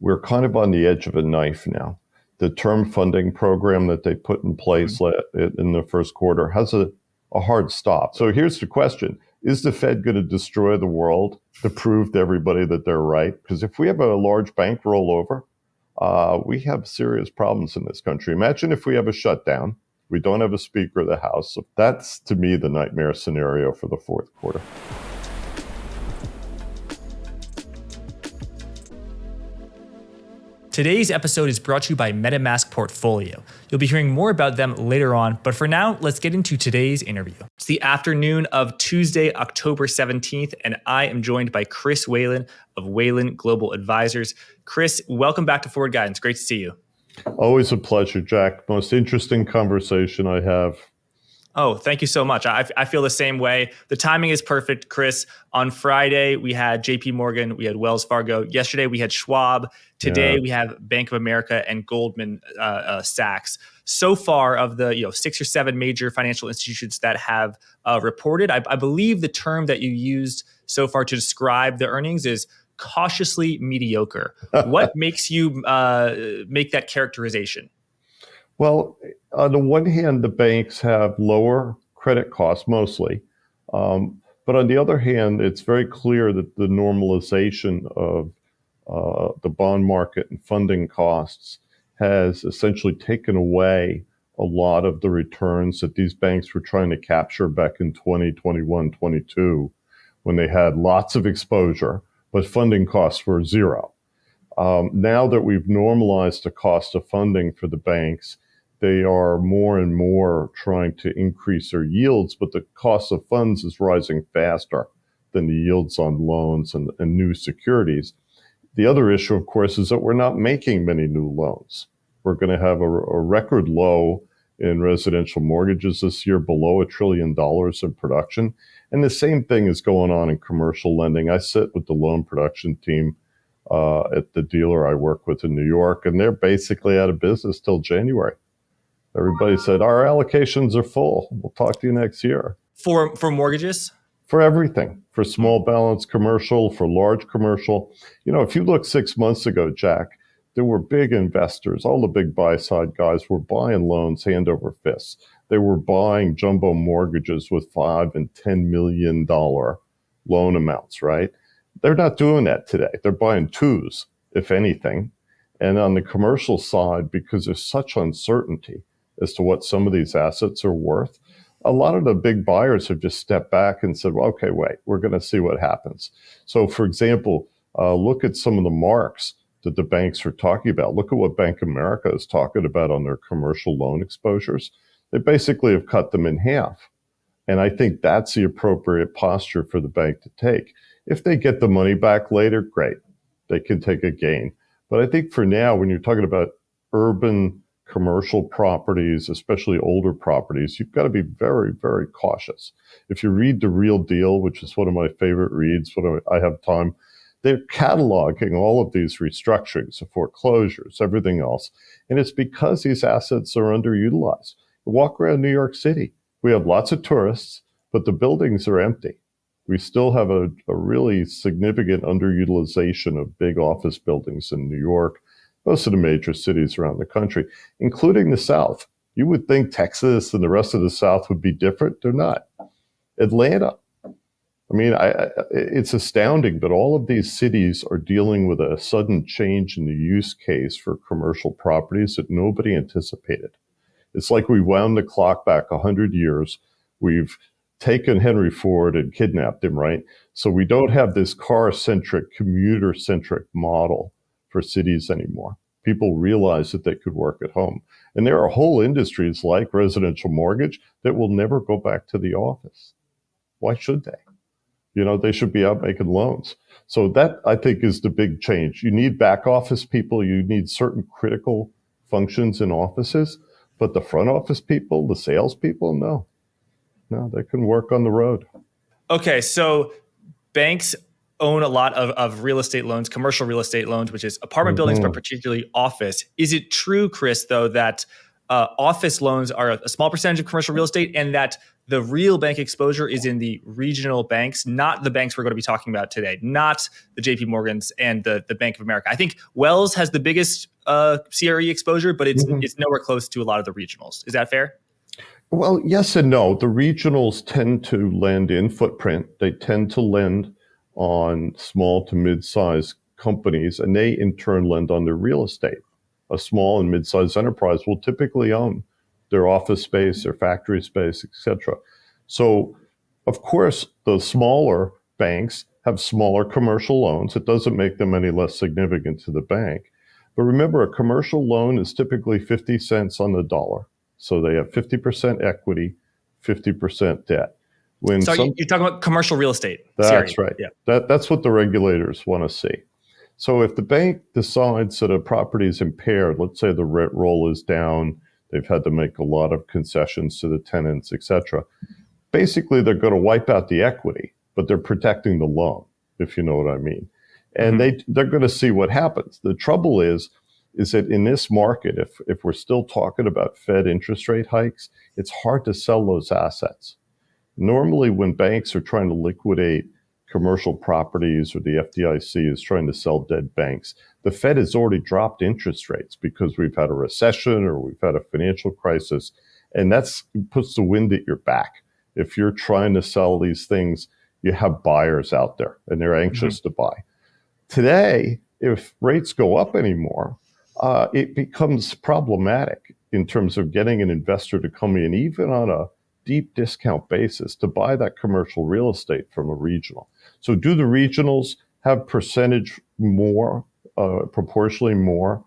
we're kind of on the edge of a knife now. The term funding program that they put in place in the first quarter has a hard stop. So here's the question. Is the Fed going to destroy the world to prove to everybody that they're right? Because if we have a large bank rollover, we have serious problems in this country. Imagine if we have a shutdown. We don't have a Speaker of the House. So that's, to me, the nightmare scenario for the fourth quarter. Today's episode is brought to you by MetaMask Portfolio. You'll be hearing more about them later on, but for now, let's get into today's interview. It's the afternoon of Tuesday, October 17th, and I am joined by Chris Whalen of Whalen Global Advisors. Chris, welcome back to Forward Guidance. Great to see you. Always a pleasure, Jack. Most interesting conversation I have. Oh, thank you so much. I feel the same way. The timing is perfect, Chris. On Friday, we had JPMorgan, we had Wells Fargo. Yesterday, we had Schwab. Today, we have Bank of America and Goldman Sachs. So far, of the 6 or 7 major financial institutions that have reported, I believe the term that you used so far to describe the earnings is cautiously mediocre. What makes you make that characterization? Well, on the one hand, the banks have lower credit costs mostly. But on the other hand, it's very clear that the normalization of the bond market and funding costs has essentially taken away a lot of the returns that these banks were trying to capture back in 2021, 22, when they had lots of exposure, but funding costs were zero. Now that we've normalized the cost of funding for the banks, they are more and more trying to increase their yields, but the cost of funds is rising faster than the yields on loans and new securities. The other issue, of course, is that we're not making many new loans. We're going to have a record low in residential mortgages this year, below $1 trillion in production. And the same thing is going on in commercial lending. I sit with the loan production team at the dealer I work with in New York, and they're basically out of business till January. Everybody said, our allocations are full. We'll talk to you next year. For mortgages? For everything. For small balance commercial, for large commercial. If you look 6 months ago, Jack, there were big investors. All the big buy-side guys were buying loans hand over fist. They were buying jumbo mortgages with $5 and $10 million loan amounts, right? They're not doing that today. They're buying twos, if anything. And on the commercial side, because there's such uncertainty as to what some of these assets are worth, a lot of the big buyers have just stepped back and said, well, okay, wait, we're going to see what happens. So, for example, look at some of the marks that the banks are talking about. Look at what Bank of America is talking about on their commercial loan exposures. They basically have cut them in half. And I think that's the appropriate posture for the bank to take. If they get the money back later, great. They can take a gain. But I think for now, when you're talking about urban commercial properties, especially older properties, you've got to be very, very cautious. If you read The Real Deal, which is one of my favorite reads when I have time, they're cataloging all of these restructurings, the foreclosures, everything else. And it's because these assets are underutilized. Walk around New York City. We have lots of tourists, but the buildings are empty. We still have a really significant underutilization of big office buildings in New York, most of the major cities around the country, including the South. You would think Texas and the rest of the South would be different. They're not. Atlanta. I mean, it's astounding, but all of these cities are dealing with a sudden change in the use case for commercial properties that nobody anticipated. It's like we wound the clock back 100 years. We've taken Henry Ford and kidnapped him, right? So we don't have this car-centric, commuter-centric model for cities anymore. People realize that they could work at home. And there are whole industries like residential mortgage that will never go back to the office. Why should they? They should be out making loans. So that, I think, is the big change. You need back office people. You need certain critical functions in offices. But the front office people, the sales people, no, they can work on the road. Okay, so banks own a lot of real estate loans, commercial real estate loans, which is apartment buildings, but particularly office. Is it true, Chris, though, that office loans are a small percentage of commercial real estate and that the real bank exposure is in the regional banks, not the banks we're going to be talking about today, not the JPMorgans and the Bank of America. I think Wells has the biggest CRE exposure, but it's nowhere close to a lot of the regionals. Is that fair? Well, yes and no. The regionals tend to lend in footprint. They tend to lend on small to mid-sized companies, and they in turn lend on their real estate. A small and mid-sized enterprise will typically own their office space, their factory space, etc. So, of course, the smaller banks have smaller commercial loans. It doesn't make them any less significant to the bank. But remember, a commercial loan is typically 50 cents on the dollar. So they have 50% equity, 50% debt. You're talking about commercial real estate. That's right. Yeah. That's what the regulators want to see. So if the bank decides that a property is impaired, let's say the rent roll is down, they've had to make a lot of concessions to the tenants, et cetera. Basically, they're going to wipe out the equity, but they're protecting the loan, if you know what I mean. And they're going to see what happens. The trouble is that in this market, if we're still talking about Fed interest rate hikes, it's hard to sell those assets. Normally, when banks are trying to liquidate commercial properties or the FDIC is trying to sell dead banks, the Fed has already dropped interest rates because we've had a recession or we've had a financial crisis, and that puts the wind at your back. If you're trying to sell these things, you have buyers out there and they're anxious to buy. Today, if rates go up anymore, it becomes problematic in terms of getting an investor to come in, even on a deep discount basis, to buy that commercial real estate from a regional. So do the regionals have proportionally more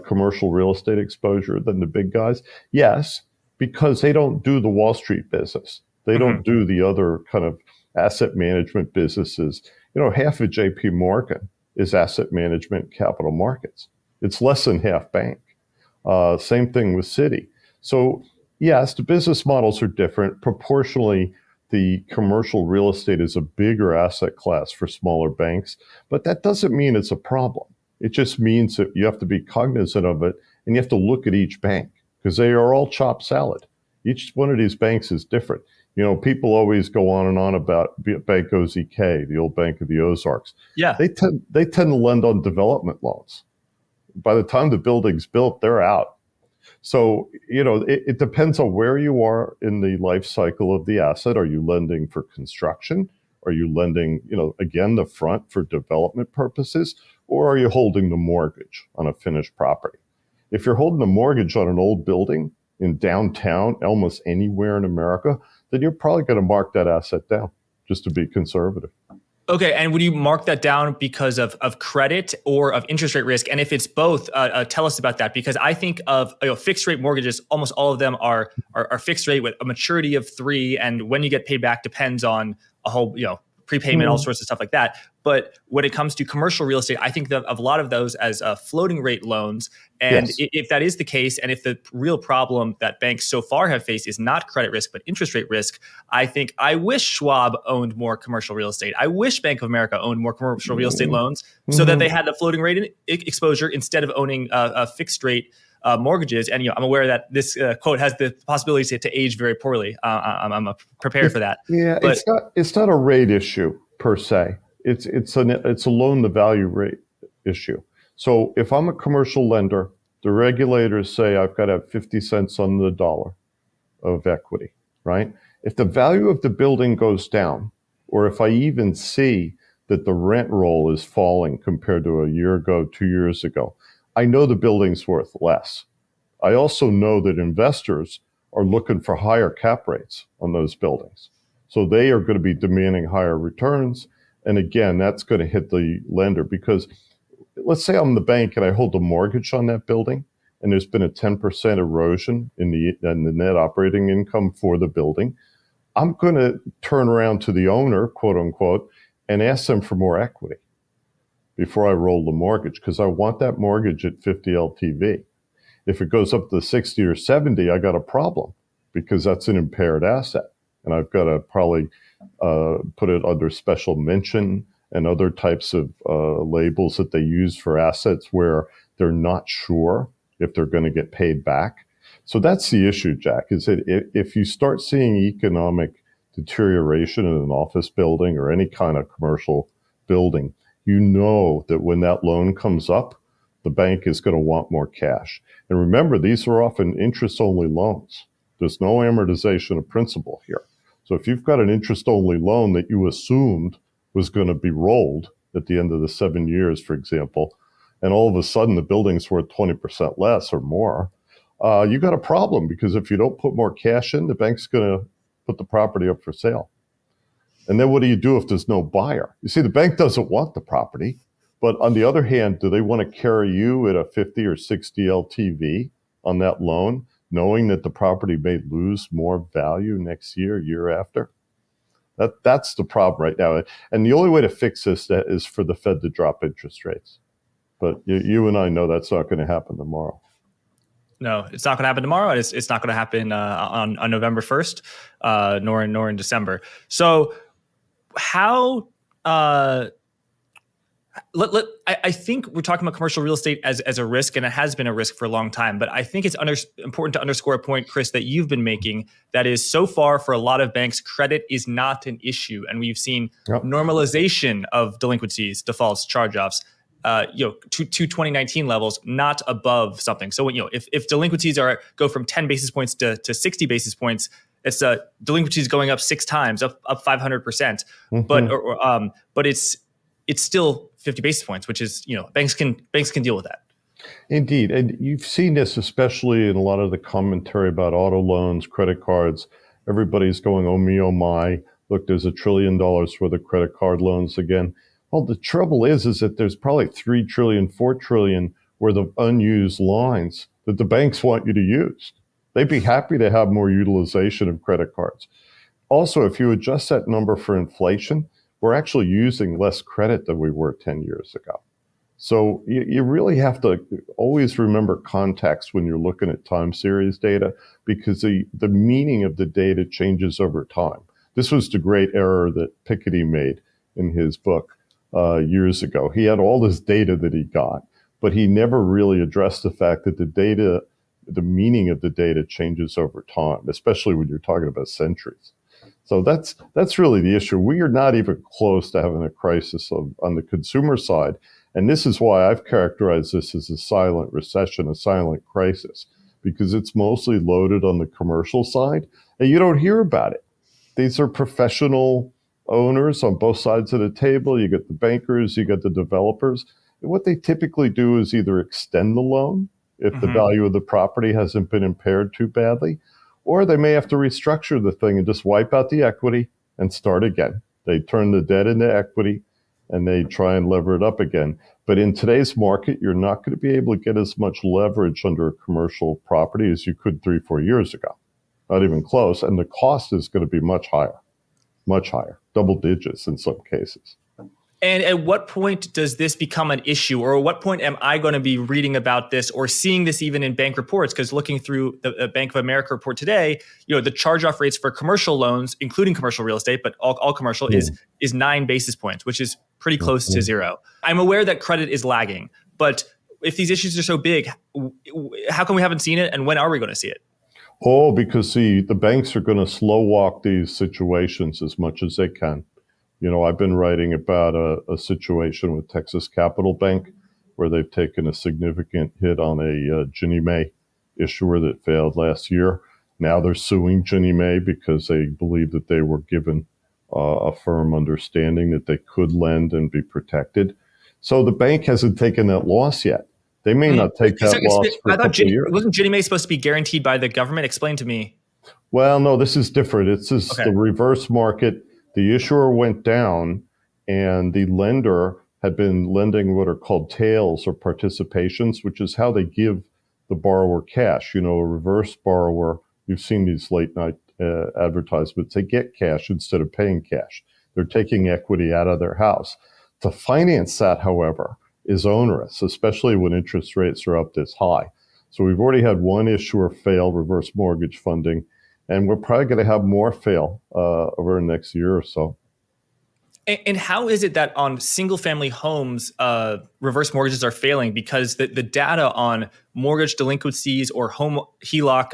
commercial real estate exposure than the big guys? Yes, because they don't do the Wall Street business. They don't do the other kind of asset management businesses. Half of JPMorgan is asset management capital markets. It's less than half bank. Same thing with Citi. So yes, the business models are different. Proportionally, the commercial real estate is a bigger asset class for smaller banks, but that doesn't mean it's a problem. It just means that you have to be cognizant of it, and you have to look at each bank because they are all chopped salad. Each one of these banks is different. People always go on and on about Bank OZK, the old Bank of the Ozarks. Yeah, they tend to lend on development loans. By the time the building's built, they're out. So, it depends on where you are in the life cycle of the asset. Are you lending for construction? Are you lending, again, the front for development purposes? Or are you holding the mortgage on a finished property? If you're holding a mortgage on an old building in downtown, almost anywhere in America, then you're probably going to mark that asset down just to be conservative. Okay, and would you mark that down because of credit or of interest rate risk? And if it's both, tell us about that, because I think of fixed rate mortgages. Almost all of them are fixed rate with a maturity of 3, and when you get paid back depends on a whole prepayment, all sorts of stuff like that. But when it comes to commercial real estate, I think of a lot of those as floating rate loans. And Yes. if that is the case, and if the real problem that banks so far have faced is not credit risk, but interest rate risk, I wish Schwab owned more commercial real estate. I wish Bank of America owned more commercial real estate loans so that they had the floating rate exposure instead of owning a fixed rate mortgages. And I'm aware that this quote has the possibility to age very poorly. I'm prepared for that. Yeah, but it's not a rate issue per se. It's a loan to value rate issue. So if I'm a commercial lender, the regulators say I've got to have 50 cents on the dollar of equity, right? If the value of the building goes down, or if I even see that the rent roll is falling compared to a year ago, 2 years ago, I know the building's worth less. I also know that investors are looking for higher cap rates on those buildings. So they are going to be demanding higher returns. And again, that's going to hit the lender because let's say I'm the bank and I hold a mortgage on that building and there's been a 10% erosion in the net operating income for the building. I'm going to turn around to the owner, quote unquote, and ask them for more equity before I roll the mortgage because I want that mortgage at 50 LTV. If it goes up to 60 or 70, I got a problem because that's an impaired asset. And I've got to probably put it under special mention and other types of labels that they use for assets where they're not sure if they're going to get paid back. So that's the issue, Jack, is that if you start seeing economic deterioration in an office building or any kind of commercial building, you know that when that loan comes up, the bank is going to want more cash. And remember, these are often interest-only loans. There's no amortization of principal here. So if you've got an interest-only loan that you assumed was going to be rolled at the end of the 7 years, for example, and all of a sudden the building's worth 20% less or more, you got a problem, because if you don't put more cash in, the bank's going to put the property up for sale. And then what do you do if there's no buyer? You see, the bank doesn't want the property, but on the other hand, do they want to carry you at a 50 or 60 LTV on that loan, knowing that the property may lose more value next year, year after? That's the problem right now. And the only way to fix this is for the Fed to drop interest rates. But you and I know that's not going to happen tomorrow. No, it's not going to happen tomorrow. And it's not going to happen on November 1st, nor in December. So how I think we're talking about commercial real estate as a risk, and it has been a risk for a long time. But I think it's important to underscore a point, Chris, that you've been making, that is, so far for a lot of banks, credit is not an issue. And we've seen normalization of delinquencies, defaults, charge-offs, to 2019 levels, not above something. So if delinquencies go from 10 basis points to 60 basis points, it's delinquencies going up 6 times, up 500%. Mm-hmm. But it's still 50 basis points, which is, banks can deal with that. Indeed. And you've seen this, especially in a lot of the commentary about auto loans, credit cards. Everybody's going, oh me, oh my, look, there's $1 trillion worth of credit card loans again. Well, the trouble is that there's probably 3 trillion, 4 trillion worth of unused lines that the banks want you to use. They'd be happy to have more utilization of credit cards. Also, if you adjust that number for inflation, we're actually using less credit than we were 10 years ago. So you really have to always remember context when you're looking at time series data, because the meaning of the data changes over time. This was the great error that Piketty made in his book years ago. He had all this data that he got, but he never really addressed the fact that the meaning of the data changes over time, especially when you're talking about centuries. So that's really the issue. We are not even close to having a crisis on the consumer side. And this is why I've characterized this as a silent recession, a silent crisis, because it's mostly loaded on the commercial side and you don't hear about it. These are professional owners on both sides of the table. You get the bankers, you get the developers. And what they typically do is either extend the loan if the value of the property hasn't been impaired too badly, or they may have to restructure the thing and just wipe out the equity and start again. They turn the debt into equity and they try and lever it up again. But in today's market, you're not going to be able to get as much leverage under a commercial property as you could 3-4 years ago. Not even close. And the cost is going to be much higher, double digits in some cases. And at what point does this become an issue, or at what point am I going to be reading about this or seeing this even in bank reports? Because looking through the Bank of America report today, the charge-off rates for commercial loans, including commercial real estate, but all commercial, is 9 basis points, which is pretty close to zero. I'm aware that credit is lagging, but if these issues are so big, how come we haven't seen it, and when are we going to see it? Oh, because the banks are going to slow walk these situations as much as they can. I've been writing about a situation with Texas Capital Bank where they've taken a significant hit on a Ginnie Mae issuer that failed last year. Now they're suing Ginnie Mae because they believe that they were given a firm understanding that they could lend and be protected. So the bank hasn't taken that loss yet. They may not take that loss for a couple of years. Wasn't Ginnie Mae supposed to be guaranteed by the government? Explain to me. Well, no, this is different. It's just the reverse market. The issuer went down and the lender had been lending what are called tails or participations, which is how they give the borrower cash. A reverse borrower, you've seen these late night advertisements, they get cash instead of paying cash. They're taking equity out of their house. To finance that, however, is onerous, especially when interest rates are up this high. So we've already had one issuer fail reverse mortgage funding, and we're probably going to have more fail over the next year or so. And how is it that on single family homes, reverse mortgages are failing? Because the data on mortgage delinquencies or home HELOC,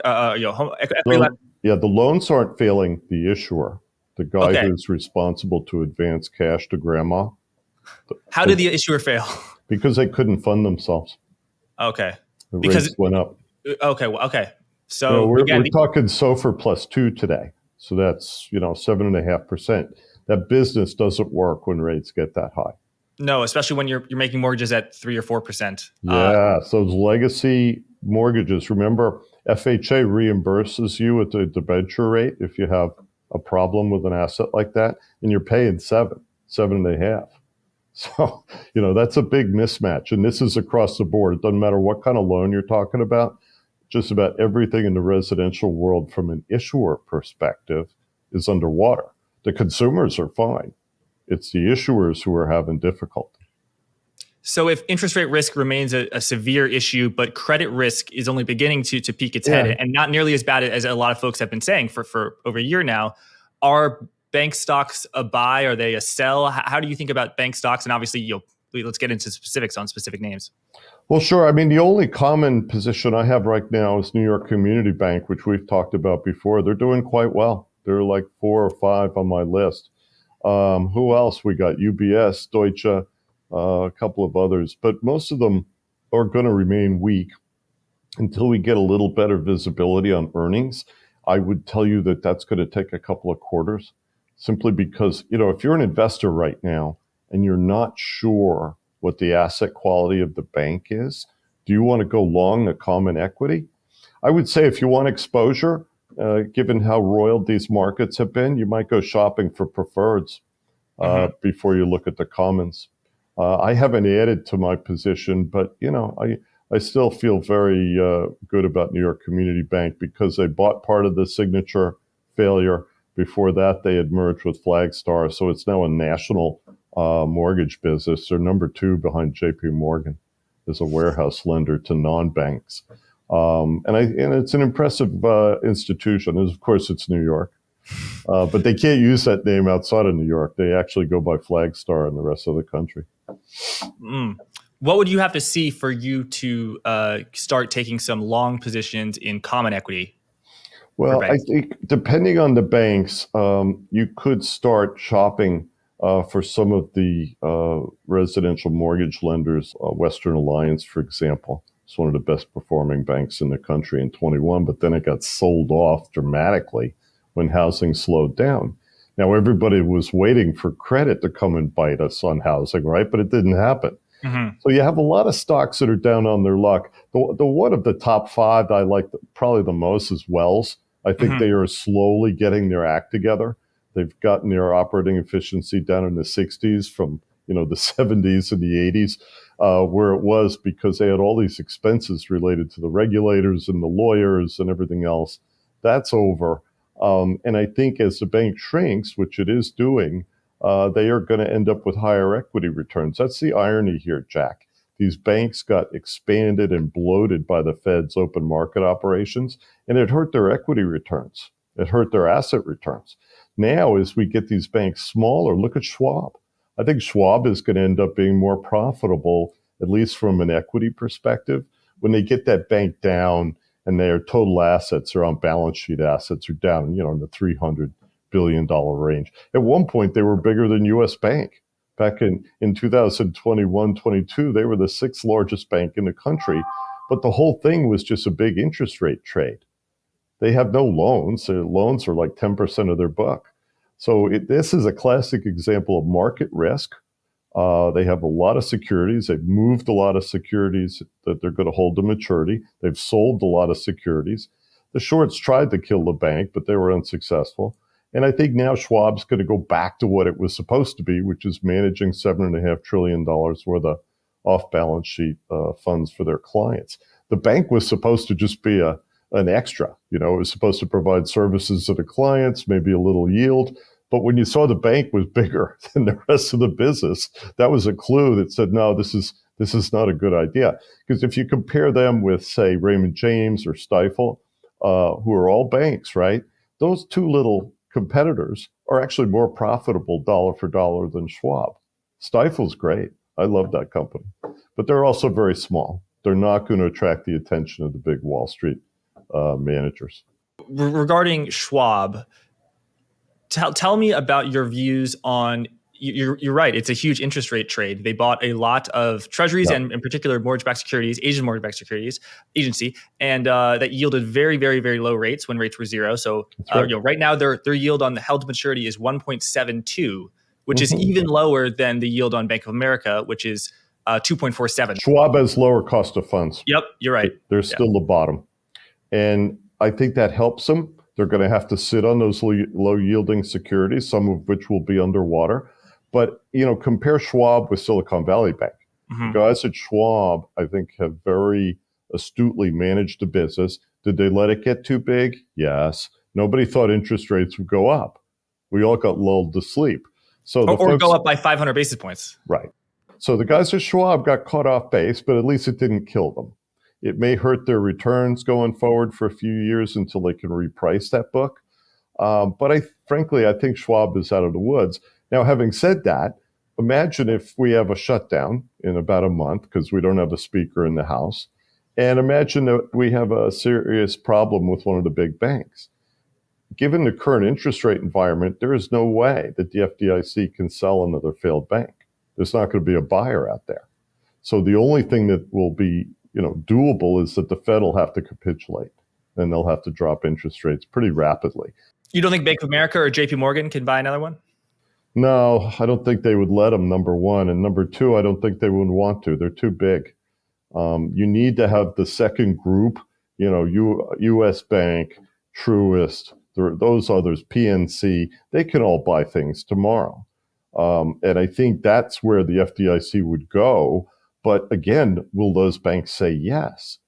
home equity. The loans aren't failing the issuer, the guy Okay. who's responsible to advance cash to grandma. How did the issuer fail? Because they couldn't fund themselves. Okay. The Because rates went up. okay. Well, okay. So we're again, talking SOFR plus 2 today. So that's 7.5%. That business doesn't work when rates get that high. no, especially when you're making mortgages at 3 or 4%. Yeah, so those legacy mortgages. Remember, FHA reimburses you at the debenture rate if you have a problem with an asset like that, and you're paying 7.5. So, that's a big mismatch. And this is across the board. It doesn't matter what kind of loan you're talking about. Just about everything in the residential world from an issuer perspective is underwater. The consumers are fine. It's the issuers who are having difficulty. So if interest rate risk remains a severe issue, but credit risk is only beginning to peek its head and not nearly as bad as a lot of folks have been saying for over a year now, are bank stocks a buy? Are they a sell? How do you think about bank stocks? And obviously, let's get into specifics on specific names. Well, sure. I mean, the only common position I have right now is New York Community Bank, which we've talked about before. They're doing quite well. They're like 4 or 5 on my list. Who else? We got UBS, Deutsche, a couple of others, but most of them are going to remain weak until we get a little better visibility on earnings. I would tell you that that's going to take a couple of quarters, simply because, if you're an investor right now and you're not sure what the asset quality of the bank is, do you want to go long the common equity? I would say if you want exposure, given how roiled these markets have been, you might go shopping for preferreds before you look at the commons. I haven't added to my position, but I still feel very good about New York Community Bank because they bought part of the Signature failure. Before that, they had merged with Flagstar, so it's now a national mortgage business. They're number 2 behind JPMorgan as a warehouse lender to non-banks, and it's an impressive institution. And of course, it's New York. But they can't use that name outside of New York. They actually go by Flagstar in the rest of the country. What would you have to see for you to start taking some long positions in common equity? Well, I think depending on the banks, you could start shopping for some of the residential mortgage lenders. Western Alliance, for example, is one of the best performing banks in the country in 21, but then it got sold off dramatically when housing slowed down. Now, everybody was waiting for credit to come and bite us on housing, right? But it didn't happen. So you have a lot of stocks that are down on their luck. The one of the top 5 that I like probably the most is Wells. I think they are slowly getting their act together. They've gotten their operating efficiency down in the 60s from the 70s and the 80s, where it was because they had all these expenses related to the regulators and the lawyers and everything else. That's over. And I think as the bank shrinks, which it is doing, they are going to end up with higher equity returns. That's the irony here, Jack. These banks got expanded and bloated by the Fed's open market operations, and it hurt their equity returns. It hurt their asset returns. Now, as we get these banks smaller, look at Schwab. I think Schwab is going to end up being more profitable, at least from an equity perspective, when they get that bank down and their total assets or on balance sheet assets are down, in the $300 billion range. At one point, they were bigger than U.S. Bank. Back in 2021-22, they were the 6th largest bank in the country, but the whole thing was just a big interest rate trade. They have no loans. Their loans are like 10% of their book. So this is a classic example of market risk. They have a lot of securities. They've moved a lot of securities that they're going to hold to maturity. They've sold a lot of securities. The shorts tried to kill the bank, but they were unsuccessful. And I think now Schwab's going to go back to what it was supposed to be, which is managing $7.5 trillion worth of off-balance sheet funds for their clients. The bank was supposed to just be an extra. It was supposed to provide services to the clients, maybe a little yield. But when you saw the bank was bigger than the rest of the business, that was a clue that said, no, this is not a good idea. Because if you compare them with, say, Raymond James or Stifel, who are all banks, right? Those two little competitors are actually more profitable dollar for dollar than Schwab. Stifel's great. I love that company. But they're also very small. They're not going to attract the attention of the big Wall Street managers. Regarding Schwab, tell me about your views on, you're right, it's a huge interest rate trade. They bought a lot of treasuries and in particular mortgage-backed securities, Asian mortgage-backed securities, agency, and that yielded very, very, very low rates when rates were zero. So right now their yield on the held to maturity is 1.72, which is even lower than the yield on Bank of America, which is 2.47. Schwab has lower cost of funds. Yep, you're right. They're still the bottom. And I think that helps them. They're going to have to sit on those low yielding securities, some of which will be underwater. But, compare Schwab with Silicon Valley Bank. The guys at Schwab, I think, have very astutely managed the business. Did they let it get too big? Yes. Nobody thought interest rates would go up. We all got lulled to sleep. So or go up by 500 basis points. Right. So the guys at Schwab got caught off base, but at least it didn't kill them. It may hurt their returns going forward for a few years until they can reprice that book. But frankly, I think Schwab is out of the woods. Now, having said that, imagine if we have a shutdown in about a month because we don't have a speaker in the House. And imagine that we have a serious problem with one of the big banks. Given the current interest rate environment, there is no way that the FDIC can sell another failed bank. There's not going to be a buyer out there. So the only thing that will be, doable is that the Fed will have to capitulate and they'll have to drop interest rates pretty rapidly. You don't think Bank of America or JPMorgan can buy another one? No, I don't think they would let them, number one. And number two, I don't think they would want to. They're too big. You need to have the second group, U.S. Bank, Truist, those others, PNC, they can all buy things tomorrow. And I think that's where the FDIC would go. But again, will those banks say yes?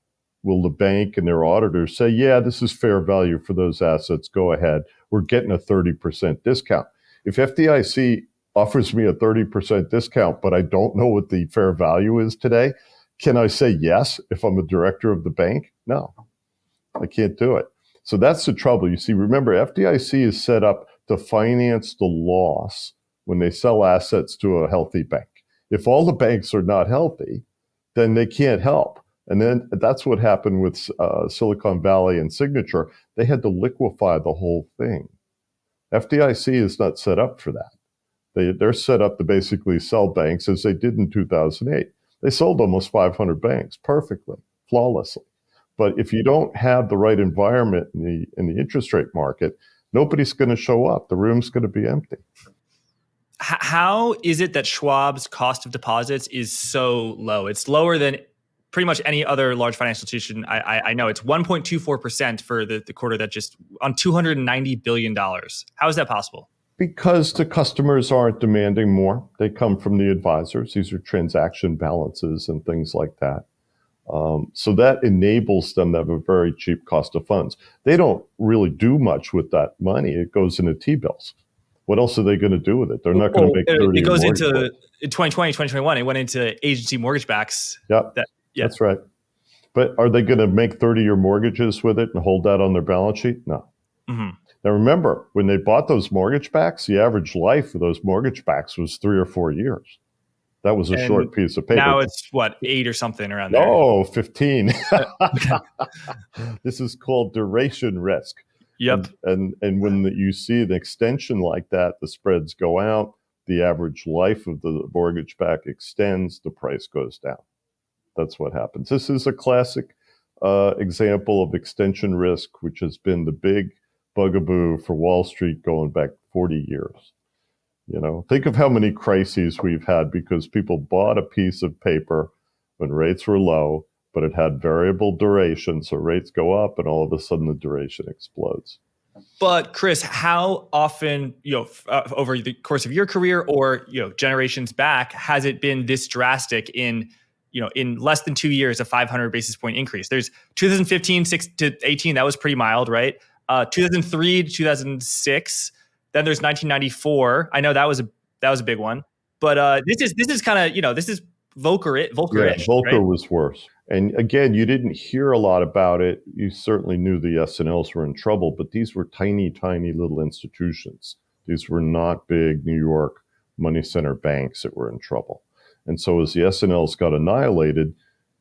Will the bank and their auditors say, yeah, this is fair value for those assets. Go ahead. We're getting a 30% discount. If FDIC offers me a 30% discount, but I don't know what the fair value is today, can I say yes if I'm a director of the bank? No, I can't do it. So that's the trouble. You see, remember, FDIC is set up to finance the loss when they sell assets to a healthy bank. If all the banks are not healthy, then they can't help. And then that's what happened with Silicon Valley and Signature. They had to liquefy the whole thing. FDIC is not set up for that. They're set up to basically sell banks as they did in 2008. They sold almost 500 banks perfectly, flawlessly. But if you don't have the right environment in the interest rate market, nobody's going to show up. The room's going to be empty. How is it that Schwab's cost of deposits is so low? It's lower than pretty much any other large financial institution I know. It's 1.24% for the quarter that just on $290 billion. How is that possible? Because the customers aren't demanding more. They come from the advisors. These are transaction balances and things like that. So that enables them to have a very cheap cost of funds. They don't really do much with that money. It goes into T-bills. What else are they going to do with it? They're not going to make 30. It goes into 2020, 2021. It went into agency mortgage backs. Yep, that's right. But are they going to make 30-year mortgages with it and hold that on their balance sheet? No. Now remember, when they bought those mortgage backs, the average life of those mortgage backs was 3 or 4 years. That was a short piece of paper. Now it's 8 or something around there. No, 15. This is called duration risk. Yep. And when you see an extension like that, the spreads go out, the average life of the mortgage back extends, the price goes down. That's what happens. This is a classic example of extension risk, which has been the big bugaboo for Wall Street going back 40 years. Think of how many crises we've had because people bought a piece of paper when rates were low, but it had variable duration. So rates go up and all of a sudden the duration explodes. But Chris, how often, over the course of your career or, generations back, has it been this drastic in less than 2 years, a 500 basis point increase? There's 2015, 6 to 18, that was pretty mild, right? 2003 to 2006. Then there's 1994. I know that was a big one. But this is kind of, this is Volcker-ish. Yeah, Volcker right? was worse. And again, you didn't hear a lot about it. You certainly knew the S&Ls were in trouble, but these were tiny, tiny little institutions. These were not big New York money center banks that were in trouble. And so as the S&Ls got annihilated,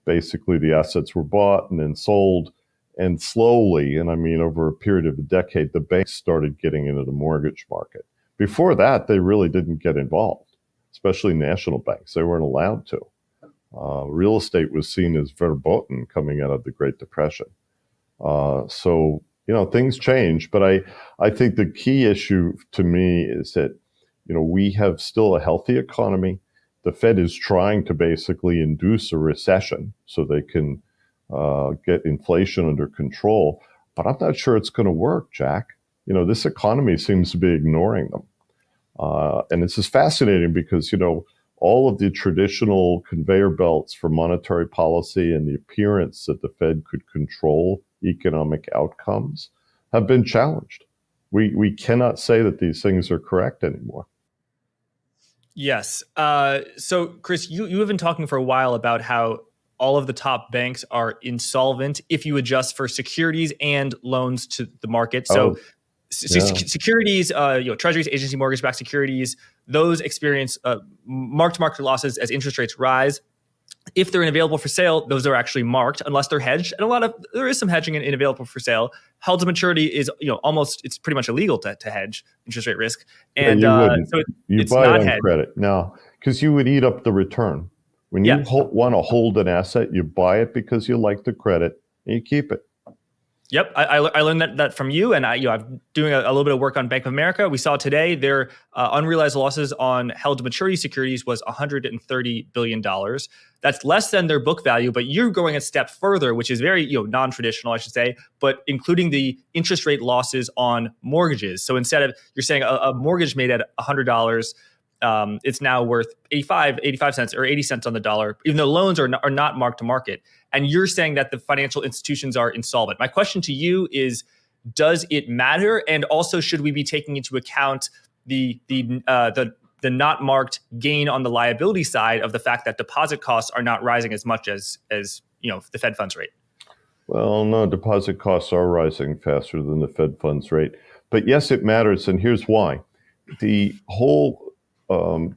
basically the assets were bought and then sold. And slowly, and I mean over a period of a decade, the banks started getting into the mortgage market. Before that, they really didn't get involved, especially national banks. They weren't allowed to. Real estate was seen as verboten coming out of the Great Depression. So, things change. But I think the key issue to me is that, we have still a healthy economy. The Fed is trying to basically induce a recession so they can get inflation under control. But I'm not sure it's going to work, Jack. This economy seems to be ignoring them. And this is fascinating because, all of the traditional conveyor belts for monetary policy and the appearance that the Fed could control economic outcomes have been challenged. We cannot say that these things are correct anymore. Yes. So, Chris, you have been talking for a while about how all of the top banks are insolvent if you adjust for securities and loans to the market. So, securities, treasuries, agency mortgage-backed securities, those experience mark-to-market losses as interest rates rise. If they're available for sale, those are actually marked unless they're hedged. And there is some hedging in available for sale. Held to maturity is, it's pretty much illegal to hedge interest rate risk. And so it's buy not it on hedged. credit. No, because you would eat up the return. When you want to hold an asset, you buy it because you like the credit and you keep it. Yep, I learned that from you, and I'm doing a little bit of work on Bank of America. We saw today their unrealized losses on held-to-maturity securities was $130 billion. That's less than their book value, but you're going a step further, which is very non-traditional, I should say, but including the interest rate losses on mortgages. So instead of, you're saying a mortgage made at $100, it's now worth 85 cents or 80 cents on the dollar, even though loans are not marked to market. And you're saying that the financial institutions are insolvent. My question to you is, does it matter? And also, should we be taking into account the not marked gain on the liability side of the fact that deposit costs are not rising as much as the Fed funds rate? Well, no, deposit costs are rising faster than the Fed funds rate. But yes, it matters. And here's why. The whole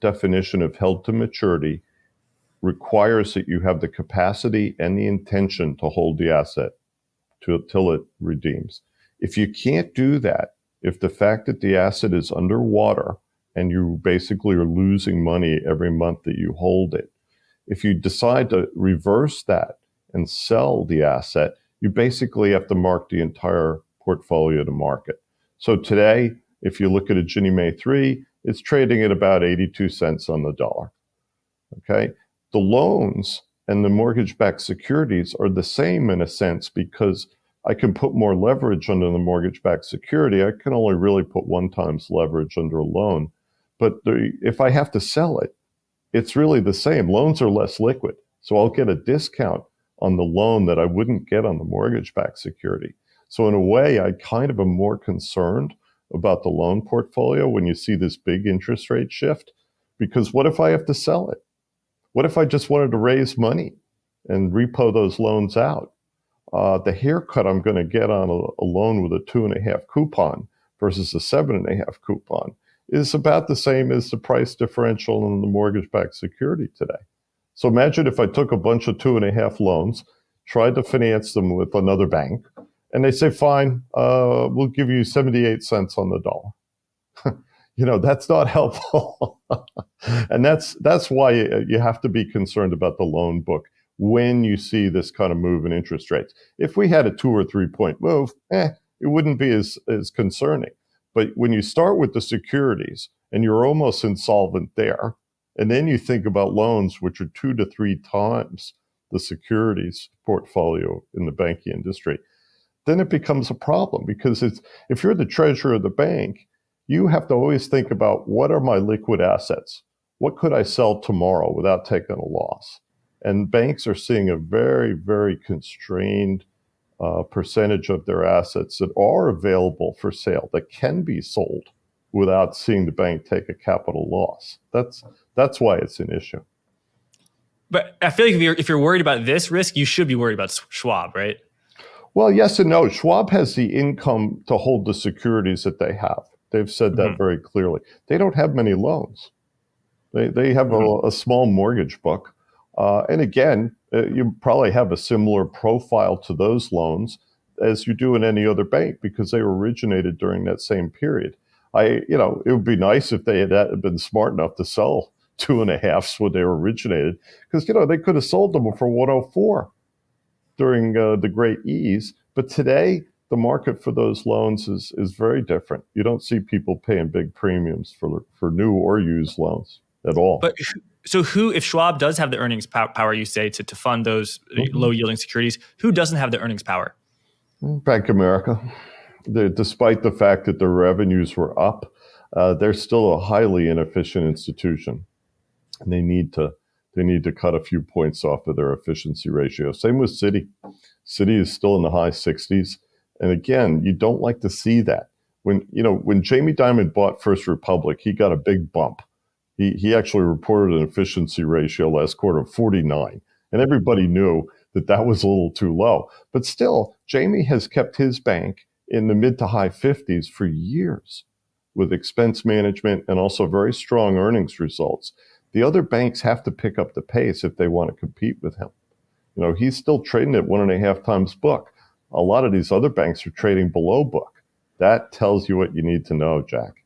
definition of held to maturity requires that you have the capacity and the intention to hold the asset till it redeems. If you can't do that, if the fact that the asset is underwater and you basically are losing money every month that you hold it, if you decide to reverse that and sell the asset, you basically have to mark the entire portfolio to market. So today, if you look at a Ginnie Mae 3, it's trading at about 82 cents on the dollar. Okay? The loans and the mortgage-backed securities are the same in a sense because I can put more leverage under the mortgage-backed security. I can only really put 1 times leverage under a loan. But if I have to sell it, it's really the same. Loans are less liquid. So I'll get a discount on the loan that I wouldn't get on the mortgage-backed security. So in a way, I kind of am more concerned about the loan portfolio when you see this big interest rate shift. Because what if I have to sell it? What if I just wanted to raise money and repo those loans out? The haircut I'm going to get on a loan with a 2.5 coupon versus a 7.5 coupon is about the same as the price differential in the mortgage-backed security today. So imagine if I took a bunch of 2.5 loans, tried to finance them with another bank, and they say, fine, we'll give you 78 cents on the dollar. That's not helpful. And that's why you have to be concerned about the loan book when you see this kind of move in interest rates. If we had a 2 or 3 point move, it wouldn't be as concerning. But when you start with the securities and you're almost insolvent there, and then you think about loans, which are 2 to 3 times the securities portfolio in the banking industry, then it becomes a problem because if you're the treasurer of the bank, you have to always think about what are my liquid assets? What could I sell tomorrow without taking a loss? And banks are seeing a very, very constrained percentage of their assets that are available for sale, that can be sold without seeing the bank take a capital loss. That's why it's an issue. But I feel like if you're worried about this risk, you should be worried about Schwab, right? Well, yes and no. Schwab has the income to hold the securities that they have. They've said that very clearly. They don't have many loans. They have a small mortgage book. And again, you probably have a similar profile to those loans as you do in any other bank because they were originated during that same period. It would be nice if they had been smart enough to sell 2.5s when they were originated because, they could have sold them for 104 during the great ease. But today, the market for those loans is very different. You don't see people paying big premiums for new or used loans at all. But so if Schwab does have the earnings power, you say, to fund those low yielding securities, who doesn't have the earnings power? Bank of America. Despite the fact that their revenues were up, they're still a highly inefficient institution. And they need to cut a few points off of their efficiency ratio. Same with Citi. Citi is still in the high 60s. And again, you don't like to see that. When Jamie Dimon bought First Republic, he got a big bump. He actually reported an efficiency ratio last quarter of 49. And everybody knew that was a little too low. But still, Jamie has kept his bank in the mid to high 50s for years with expense management and also very strong earnings results. The other banks have to pick up the pace if they want to compete with him. He's still trading at 1.5 times book. A lot of these other banks are trading below book. That tells you what you need to know, Jack.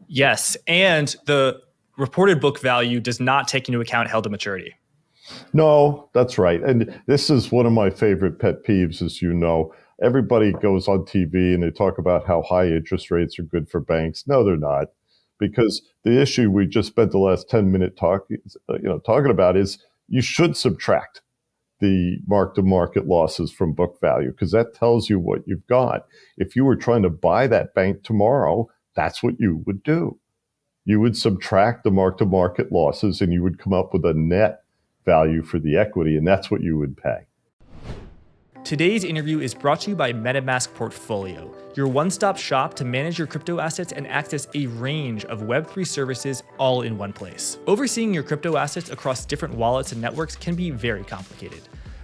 Yes, and the reported book value does not take into account held to maturity. No, that's right. And this is one of my favorite pet peeves, as you know. Everybody goes on TV and they talk about how high interest rates are good for banks. No, they're not. Because the issue we just spent the last 10 minutes talking about is you should subtract the mark-to-market losses from book value because that tells you what you've got. If you were trying to buy that bank tomorrow, that's what you would do. You would subtract the mark-to-market losses and you would come up with a net value for the equity, and that's what you would pay. Today's interview is brought to you by MetaMask Portfolio, your one-stop shop to manage your crypto assets and access a range of Web3 services all in one place. Overseeing your crypto assets across different wallets and networks can be very complicated.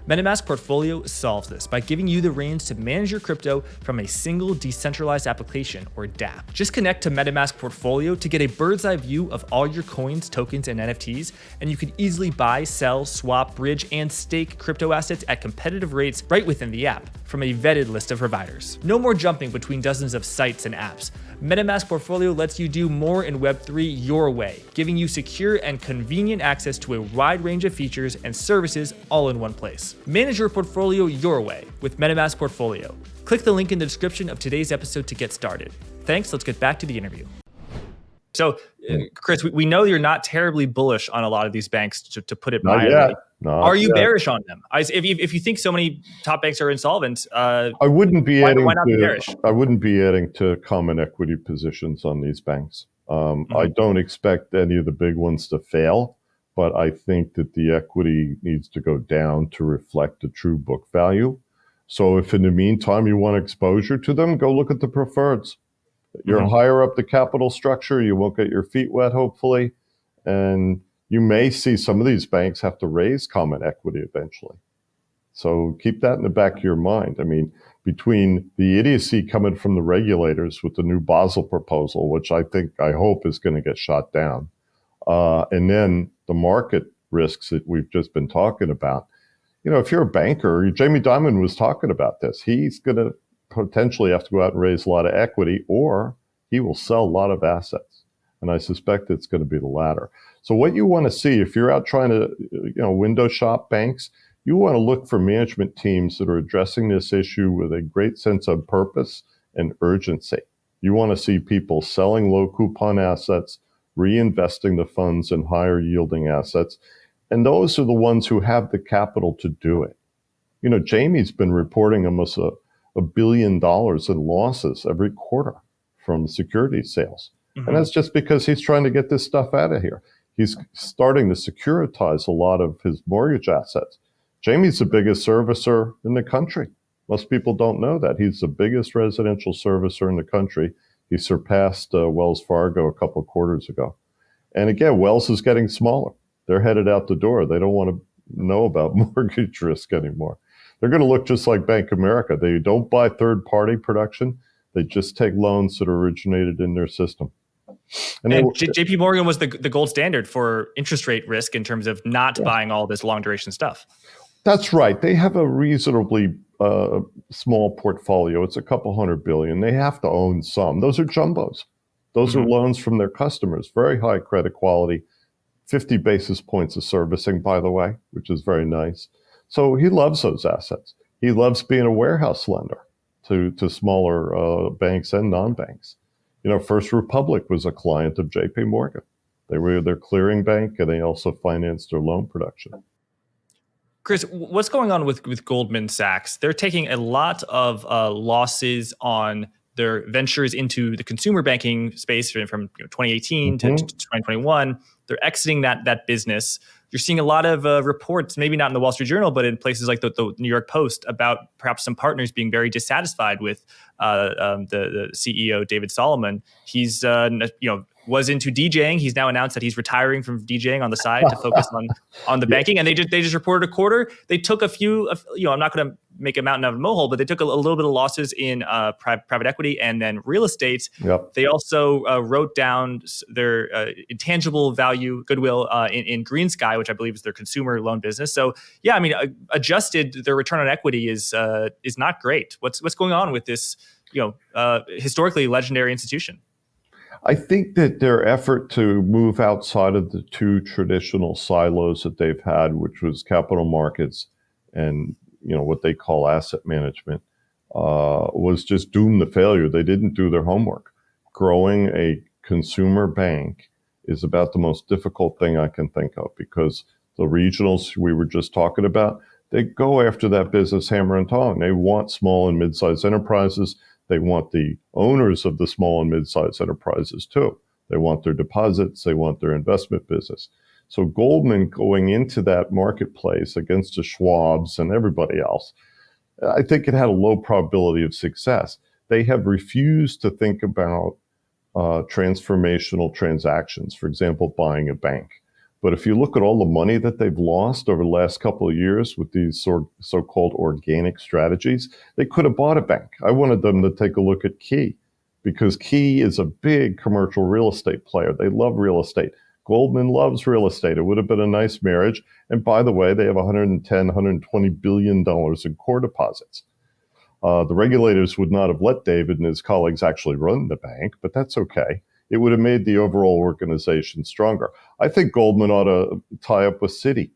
MetaMask Portfolio solves this by giving you the reins to manage your crypto from a single decentralized application, or dapp. Just connect to MetaMask Portfolio to get a bird's eye view of all your coins, tokens, and NFTs, and you can easily buy, sell, swap, bridge, and stake crypto assets at competitive rates right within the app from a vetted list of providers. No more jumping between dozens of sites and apps. MetaMask Portfolio lets you do more in Web3 your way, giving you secure and convenient access to a wide range of features and services all in one place. Manage your portfolio your way with MetaMask Portfolio. Click the link in the description of today's episode to get started. Thanks, let's get back to the interview. So, Chris, we know you're not terribly bullish on a lot of these banks, to put it mildly. Are you bearish on them? If you think so many top banks are insolvent, I wouldn't be why not be bearish? I wouldn't be adding to common equity positions on these banks. I don't expect any of the big ones to fail, but I think that the equity needs to go down to reflect the true book value. So if in the meantime you want exposure to them, go look at the preferreds. You're higher up the capital structure. You won't get your feet wet, hopefully. And you may see some of these banks have to raise common equity eventually. So keep that in the back of your mind. I mean, between the idiocy coming from the regulators with the new Basel proposal, which I hope is going to get shot down, and then the market risks that we've just been talking about. If you're a banker, Jamie Dimon was talking about this. He's going to potentially have to go out and raise a lot of equity, or he will sell a lot of assets. And I suspect it's going to be the latter. So what you want to see, if you're out trying to, window shop banks, you want to look for management teams that are addressing this issue with a great sense of purpose and urgency. You want to see people selling low coupon assets, reinvesting the funds in higher yielding assets. And those are the ones who have the capital to do it. Jamie's been reporting almost $1 billion in losses every quarter from security sales. And that's just because he's trying to get this stuff out of here. He's starting to securitize a lot of his mortgage assets. Jamie's the biggest servicer in the country. Most people don't know that. He's the biggest residential servicer in the country. He surpassed Wells Fargo a couple of quarters ago. And again, Wells is getting smaller. They're headed out the door. They don't want to know about mortgage risk anymore. They're going to look just like Bank of America. They don't buy third-party production. They just take loans that are originated in their system. And JPMorgan was the gold standard for interest rate risk in terms of not buying all this long-duration stuff. That's right. They have a reasonably small portfolio. It's a couple $100 billion. They have to own some. Those are jumbos. Those are loans from their customers. Very high credit quality. 50 basis points of servicing, by the way, which is very nice. So he loves those assets. He loves being a warehouse lender to smaller banks and non-banks. First Republic was a client of JPMorgan. They were their clearing bank, and they also financed their loan production. Chris, what's going on with Goldman Sachs? They're taking a lot of losses on their ventures into the consumer banking space from 2018 to 2021. They're exiting that business. You're seeing a lot of reports, maybe not in the Wall Street Journal, but in places like the New York Post, about perhaps some partners being very dissatisfied with the CEO, David Solomon. He's was into DJing. He's now announced that he's retiring from DJing on the side to focus on the banking. And they just reported a quarter. They took a few, I'm not going to make a mountain out of a molehill, but they took a little bit of losses in private equity and then real estate. Yep. They also wrote down their intangible value, goodwill in Green Sky, which I believe is their consumer loan business. So yeah, adjusted, their return on equity is not great. What's going on with this, historically legendary institution? I think that their effort to move outside of the two traditional silos that they've had, which was capital markets and what they call asset management, was just doomed to failure. They didn't do their homework. Growing a consumer bank is about the most difficult thing I can think of, because the regionals we were just talking about, they go after that business hammer and tong. They want small and mid-sized enterprises. They want the owners of the small and mid-sized enterprises too. They want their deposits. They want their investment business. So Goldman going into that marketplace against the Schwabs and everybody else, I think it had a low probability of success. They have refused to think about transformational transactions, for example, buying a bank. But if you look at all the money that they've lost over the last couple of years with these so-called organic strategies, they could have bought a bank. I wanted them to take a look at Key, because Key is a big commercial real estate player. They love real estate. Goldman loves real estate. It would have been a nice marriage. And by the way, they have $110, $120 billion in core deposits. The regulators would not have let David and his colleagues actually run the bank, but that's okay. It would have made the overall organization stronger. I think Goldman ought to tie up with Citi.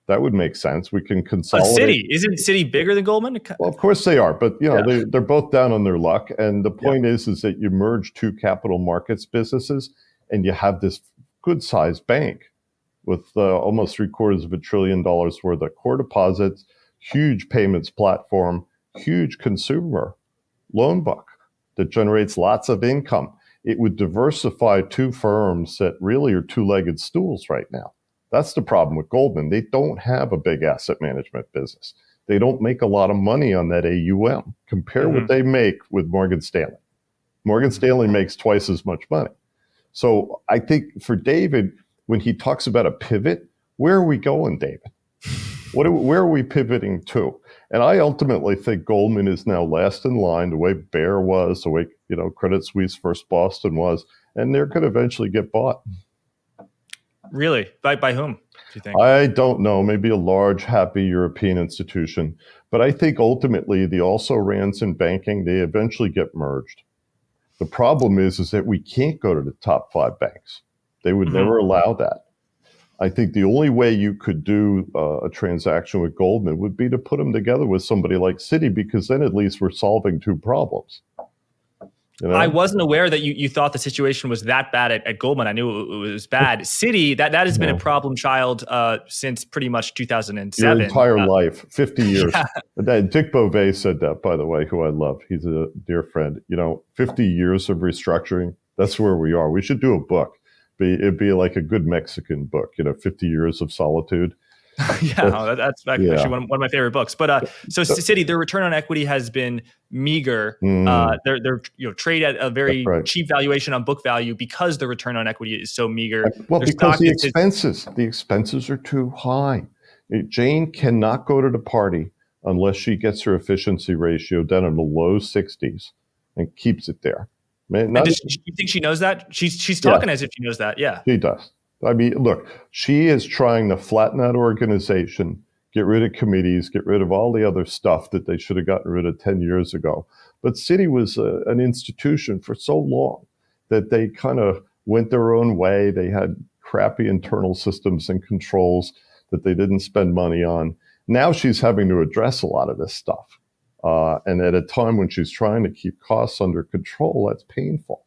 That would make sense. We can consolidate. Citi, isn't Citi bigger than Goldman? Well, of course they are, but they're both down on their luck. And the point is that you merge two capital markets businesses, and you have this good-sized bank with almost $750 billion worth of core deposits, huge payments platform, huge consumer loan book that generates lots of income. It would diversify two firms that really are two-legged stools right now. That's the problem with Goldman. They don't have a big asset management business. They don't make a lot of money on that AUM. Compare what they make with Morgan Stanley. Morgan Stanley makes twice as much money. So I think for David, when he talks about a pivot, where are we going, David? Where are we pivoting to? And I ultimately think Goldman is now last in line, the way Bear was, the way Credit Suisse First Boston was, and they're going to eventually get bought. Really? By whom, do you think? I don't know. Maybe a large, happy European institution. But I think ultimately the also-rans in banking, they eventually get merged. The problem is that we can't go to the top 5 banks. They would never allow that. I think the only way you could do a transaction with Goldman would be to put them together with somebody like Citi, because then at least we're solving two problems. I wasn't aware that you thought the situation was that bad at Goldman. I knew it was bad. Citi, that has been a problem child since pretty much 2007. Your entire life, 50 years. Dick Beauvais said that, by the way, who I love. He's a dear friend. 50 years of restructuring, that's where we are. We should do a book. It'd be like a good Mexican book, 50 years of solitude. That's actually one of my favorite books. But so Citi, their return on equity has been meager. They're trade at a very cheap valuation on book value because the return on equity is so meager. Well, because the expenses are too high. Jane cannot go to the party unless she gets her efficiency ratio down in the low 60s and keeps it there. Man, do you think she knows that? She's talking as if she knows that. Yeah, she does. I mean, look, she is trying to flatten that organization, get rid of committees, get rid of all the other stuff that they should have gotten rid of 10 years ago. But Citi was an institution for so long that they kind of went their own way. They had crappy internal systems and controls that they didn't spend money on. Now she's having to address a lot of this stuff. And at a time when she's trying to keep costs under control, that's painful.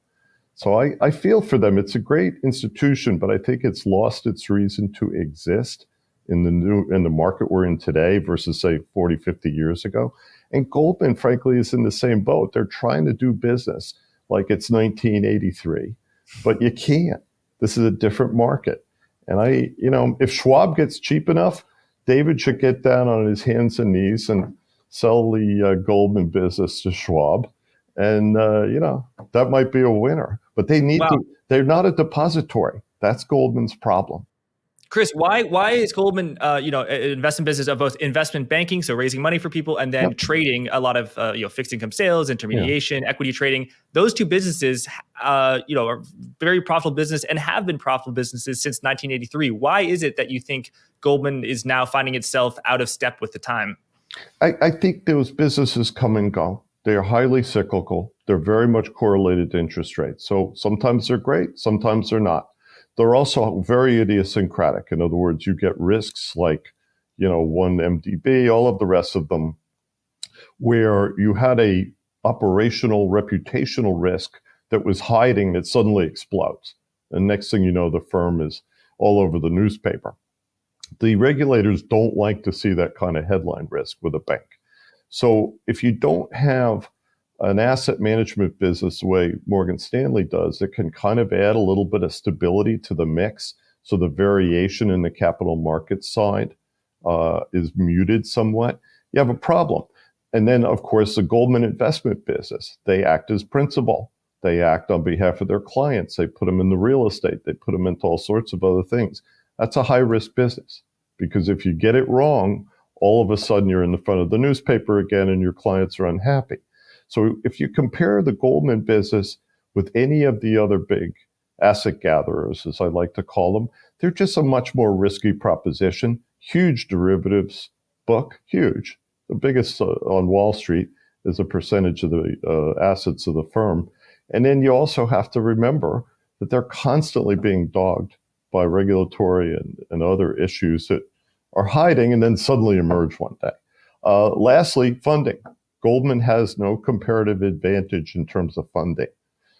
So I feel for them. It's a great institution, but I think it's lost its reason to exist in the market we're in today versus, say, 40, 50 years ago. And Goldman, frankly, is in the same boat. They're trying to do business like it's 1983, but you can't. This is a different market. And if Schwab gets cheap enough, David should get down on his hands and knees and sell the Goldman business to Schwab. And, that might be a winner. But they need to, they're not a depository. That's Goldman's problem. Chris, why is Goldman, an investment business of both investment banking, so raising money for people, and then trading a lot of, fixed income sales, intermediation, equity trading? Those two businesses, are very profitable business and have been profitable businesses since 1983. Why is it that you think Goldman is now finding itself out of step with the time? I think those businesses come and go. They are highly cyclical. They're very much correlated to interest rates. So sometimes they're great, sometimes they're not. They're also very idiosyncratic. In other words, you get risks like, one MDB, all of the rest of them, where you had a operational, reputational risk that was hiding that suddenly explodes. And next thing you know, the firm is all over the newspaper. The regulators don't like to see that kind of headline risk with a bank. So if you don't have an asset management business the way Morgan Stanley does, it can kind of add a little bit of stability to the mix. So the variation in the capital market side is muted somewhat. You have a problem. And then, of course, the Goldman investment business, they act as principal. They act on behalf of their clients. They put them in the real estate. They put them into all sorts of other things. That's a high-risk business because if you get it wrong, all of a sudden you're in the front of the newspaper again and your clients are unhappy. So if you compare the Goldman business with any of the other big asset gatherers, as I like to call them, they're just a much more risky proposition. Huge derivatives book, huge. The biggest on Wall Street is a percentage of the assets of the firm. And then you also have to remember that they're constantly being dogged by regulatory and other issues that are hiding and then suddenly emerge one day. Lastly, funding. Goldman has no comparative advantage in terms of funding.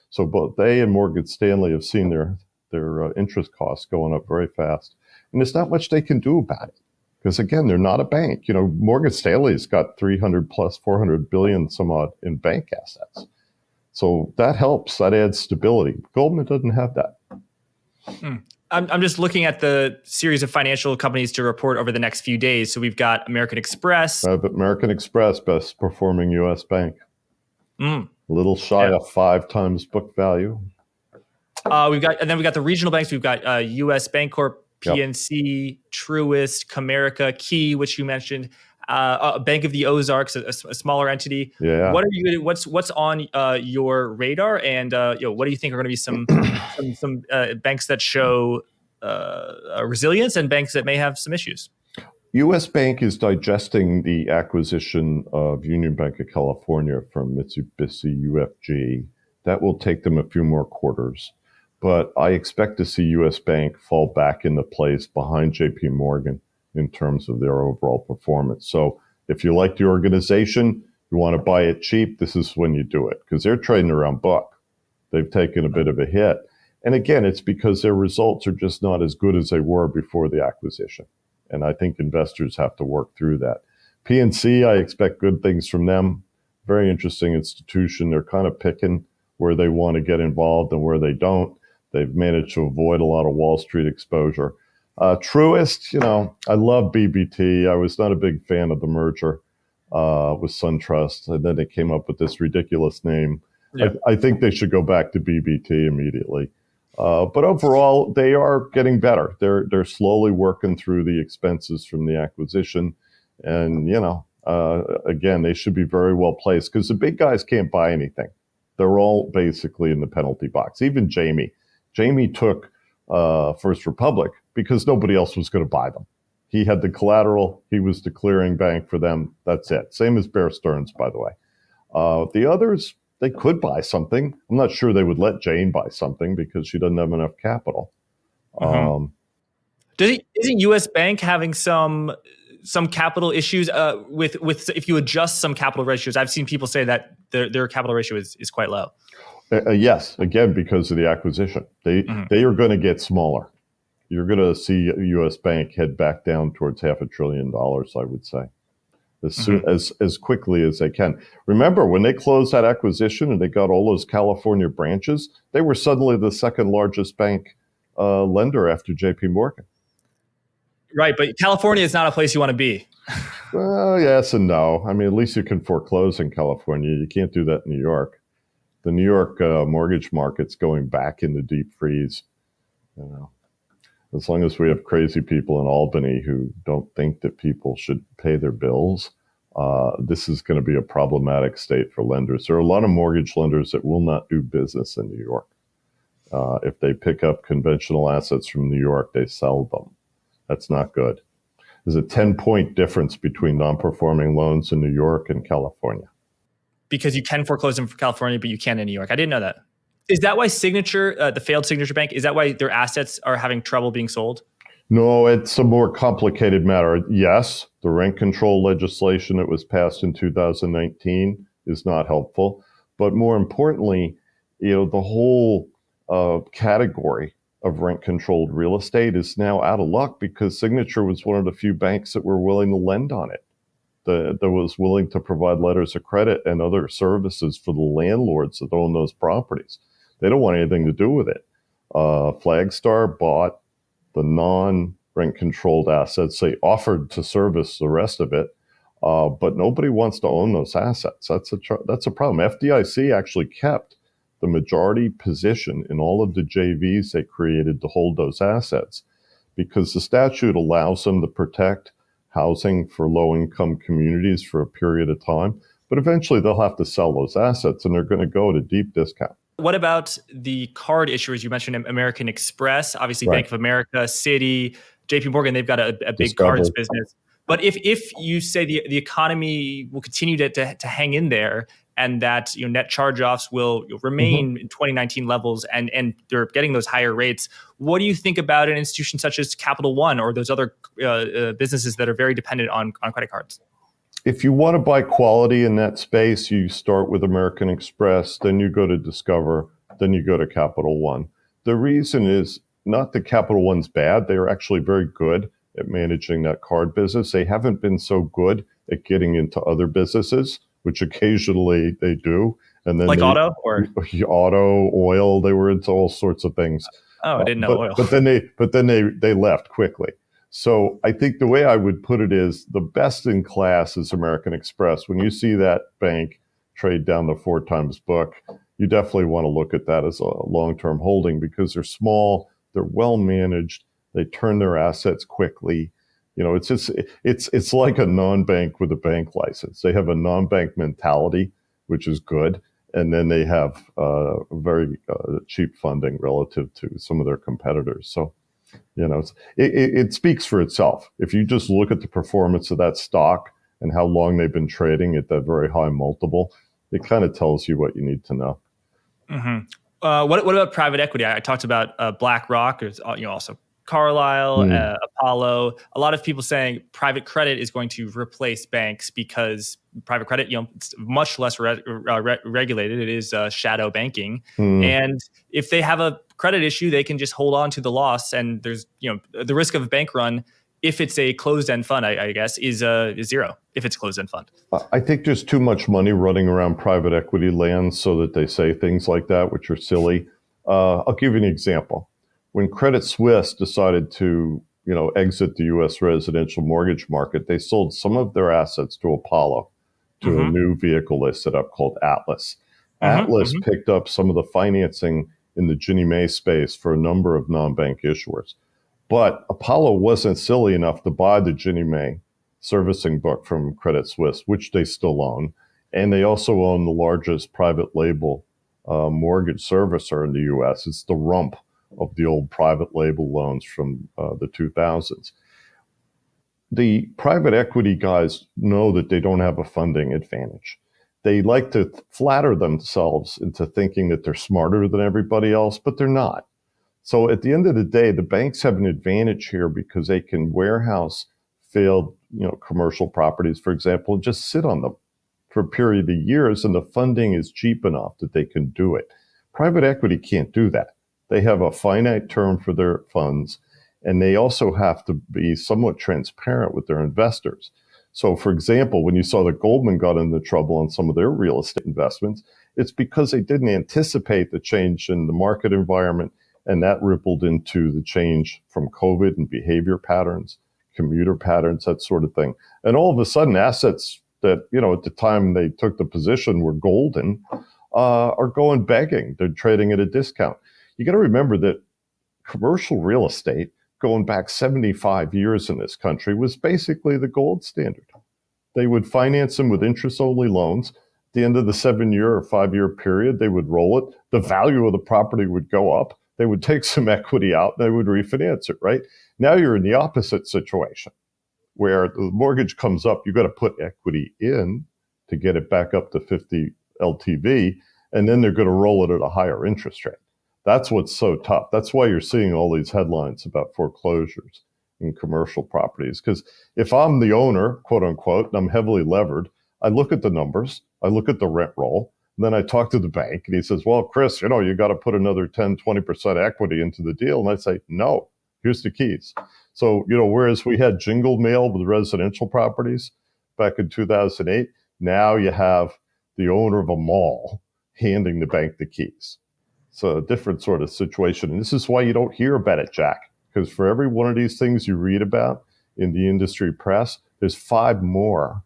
So both they and Morgan Stanley have seen their interest costs going up very fast. And there's not much they can do about it. Because again, they're not a bank. Morgan Stanley's got 300 plus 400 billion some odd in bank assets. So that helps, that adds stability. Goldman doesn't have that. I'm just looking at the series of financial companies to report over the next few days. So we've got American Express. American Express, best performing U.S. bank. A little shy of 5 times book value. We've got the regional banks. We've got U.S. Bancorp, PNC, Truist, Comerica, Key, which you mentioned, Bank of the Ozarks, a smaller entity. Yeah. What's on your radar, and what do you think are going to be some banks that show resilience and banks that may have some issues? U.S. Bank is digesting the acquisition of Union Bank of California from Mitsubishi UFG. That will take them a few more quarters. But I expect to see U.S. Bank fall back into place behind JPMorgan in terms of their overall performance. So if you like the organization, you want to buy it cheap, this is when you do it because they're trading around book. They've taken a bit of a hit. And again, it's because their results are just not as good as they were before the acquisition. And I think investors have to work through that. PNC, I expect good things from them. Very interesting institution. They're kind of picking where they want to get involved and where they don't. They've managed to avoid a lot of Wall Street exposure. Truist, I love BBT. I was not a big fan of the merger with SunTrust, and then they came up with this ridiculous name. Yeah. I think they should go back to BBT immediately. But overall, they are getting better. They're slowly working through the expenses from the acquisition, and again, they should be very well placed because the big guys can't buy anything. They're all basically in the penalty box. Even Jamie took First Republic because nobody else was going to buy them. He had the collateral. He was the clearing bank for them. That's it. Same as Bear Stearns, by the way. The others, they could buy something. I'm not sure they would let Jane buy something because she doesn't have enough capital. Mm-hmm. Isn't U.S. Bank having some capital issues with if you adjust some capital ratios? I've seen people say that their capital ratio is quite low. Yes, again, because of the acquisition. They are going to get smaller. You're going to see U.S. Bank head back down towards $500 billion, I would say, as soon as quickly as they can. Remember, when they closed that acquisition and they got all those California branches, they were suddenly the second largest bank lender after JPMorgan. Right, but California is not a place you want to be. Well, yes and no. I mean, at least you can foreclose in California. You can't do that in New York. The New York mortgage market's going back into deep freeze. As long as we have crazy people in Albany who don't think that people should pay their bills, this is going to be a problematic state for lenders. There are a lot of mortgage lenders that will not do business in New York. If they pick up conventional assets from New York, they sell them. That's not good. There's a 10-point difference between non-performing loans in New York and California. Because you can foreclose them for California, but you can't in New York. I didn't know that. Is that why Signature, the failed Signature Bank, is that why their assets are having trouble being sold? No, it's a more complicated matter. Yes, the rent control legislation that was passed in 2019 is not helpful. But more importantly, the whole category of rent-controlled real estate is now out of luck because Signature was one of the few banks that were willing to lend on it, that was willing to provide letters of credit and other services for the landlords that own those properties. They don't want anything to do with it. Flagstar bought the non-rent-controlled assets. They offered to service the rest of it, but nobody wants to own those assets. That's a problem. FDIC actually kept the majority position in all of the JVs they created to hold those assets because the statute allows them to protect housing for low-income communities for a period of time. But eventually they'll have to sell those assets and they're going to go at a deep discount. What about the card issuers? You mentioned American Express, obviously Right. Bank of America, Citi, JPMorgan, they've got a big Discover. cards business. But if you say the economy will continue to hang in there and that net charge-offs will remain in 2019 levels and they're getting those higher rates, what do you think about an institution such as Capital One or those other businesses that are very dependent on credit cards? If you want to buy quality in that space, you start with American Express, then you go to Discover, then you go to Capital One. The reason is not that Capital One's bad. They are actually very good at managing that card business. They haven't been so good at getting into other businesses, which occasionally they do. And then auto or auto, oil, they were into all sorts of things. Oh, I didn't know oil. But then they left quickly. So I think the way I would put it is the best in class is American Express. When you see that bank trade down to 4 times book, you definitely want to look at that as a long-term holding because they're small, they're well managed, they turn their assets quickly. It's like a non-bank with a bank license. They have a non-bank mentality, which is good, and then they have very cheap funding relative to some of their competitors. So. It speaks for itself. If you just look at the performance of that stock and how long they've been trading at that very high multiple, it kind of tells you what you need to know. Mm-hmm. What about private equity? I talked about BlackRock. There's also Carlyle, Apollo. A lot of people saying private credit is going to replace banks because private credit, it's much less regulated. It is shadow banking, and if they have a credit issue, they can just hold on to the loss. And there's the risk of a bank run if it's a closed-end fund, I guess, is zero if it's a closed-end fund. I think there's too much money running around private equity land so that they say things like that, which are silly. I'll give you an example. When Credit Suisse decided to exit the U.S. residential mortgage market, they sold some of their assets to Apollo, to a new vehicle they set up called Atlas. Atlas picked up some of the financing in the Ginnie Mae space for a number of non-bank issuers. But Apollo wasn't silly enough to buy the Ginnie Mae servicing book from Credit Suisse, which they still own. And they also own the largest private label mortgage servicer in the U.S. It's the rump of the old private label loans from the 2000s. The private equity guys know that they don't have a funding advantage. They like to flatter themselves into thinking that they're smarter than everybody else, but they're not. So at the end of the day, the banks have an advantage here because they can warehouse failed, commercial properties, for example, and just sit on them for a period of years, and the funding is cheap enough that they can do it. Private equity can't do that. They have a finite term for their funds, and they also have to be somewhat transparent with their investors. So, for example, when you saw that Goldman got into trouble on some of their real estate investments, it's because they didn't anticipate the change in the market environment, and that rippled into the change from COVID and behavior patterns, commuter patterns, that sort of thing. And all of a sudden, assets that, at the time they took the position were golden, are going begging. They're trading at a discount. You got to remember that commercial real estate, going back 75 years in this country, was basically the gold standard. They would finance them with interest-only loans. At the end of the 7-year or 5-year period, they would roll it. The value of the property would go up. They would take some equity out, and they would refinance it, right? Now you're in the opposite situation, where the mortgage comes up, you've got to put equity in to get it back up to 50 LTV, and then they're going to roll it at a higher interest rate. That's what's so tough. That's why you're seeing all these headlines about foreclosures in commercial properties. Because if I'm the owner, quote unquote, and I'm heavily levered, I look at the numbers, I look at the rent roll, and then I talk to the bank, and he says, well, Chris, you got to put another 10, 20% equity into the deal. And I say, no, here's the keys. So, whereas we had jingle mail with residential properties back in 2008, now you have the owner of a mall handing the bank the keys. So a different sort of situation. And this is why you don't hear about it, Jack, because for every one of these things you read about in the industry press, there's 5 more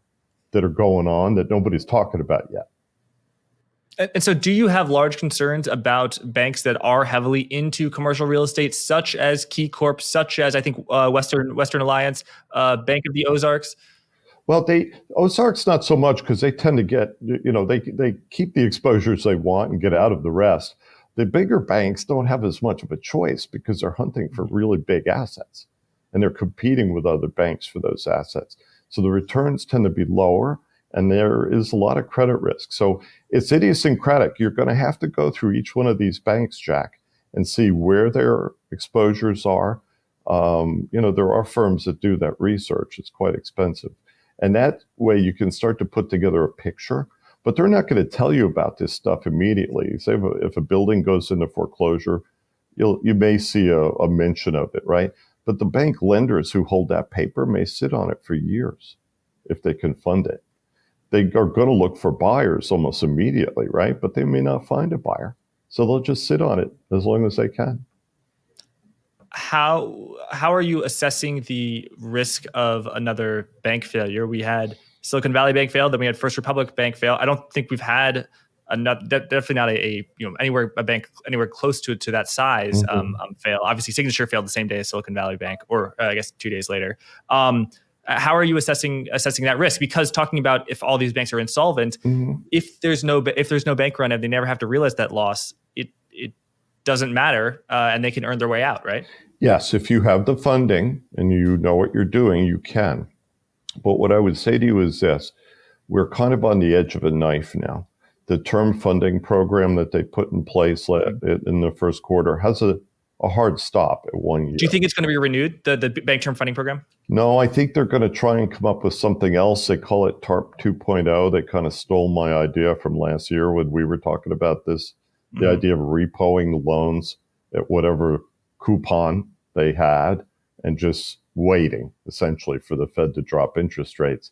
that are going on that nobody's talking about yet. And so do you have large concerns about banks that are heavily into commercial real estate, such as KeyCorp, such as, I think, Western Alliance, Bank of the Ozarks? Well, Ozarks not so much, because they tend to get, they keep the exposures they want and get out of the rest. The bigger banks don't have as much of a choice because they're hunting for really big assets, and they're competing with other banks for those assets. So the returns tend to be lower, and there is a lot of credit risk. So it's idiosyncratic. You're going to have to go through each one of these banks, Jack, and see where their exposures are. There are firms that do that research. It's quite expensive. And that way you can start to put together a picture. But they're not going to tell you about this stuff immediately. Say if a building goes into foreclosure, you may see a mention of it, right? But the bank lenders who hold that paper may sit on it for years if they can fund it. They are going to look for buyers almost immediately, right? But they may not find a buyer. So they'll just sit on it as long as they can. How are you assessing the risk of another bank failure? We had Silicon Valley Bank failed, then we had First Republic Bank fail. I don't think we've had definitely not a bank anywhere close to that size fail. Obviously, Signature failed the same day as Silicon Valley Bank, or I guess 2 days later. How are you assessing that risk? Because talking about if all these banks are insolvent, if there's no bank run and they never have to realize that loss, it doesn't matter, and they can earn their way out, right? Yes, if you have the funding and you know what you're doing, you can. But what I would say to you is this: we're kind of on the edge of a knife now. The term funding program that they put in place in the first quarter has a hard stop at 1 year. Do you think it's going to be renewed, the bank term funding program? No, I think they're going to try and come up with something else. They call it TARP 2.0. They kind of stole my idea from last year when we were talking about this, the idea of repoing loans at whatever coupon they had and just waiting essentially for the Fed to drop interest rates.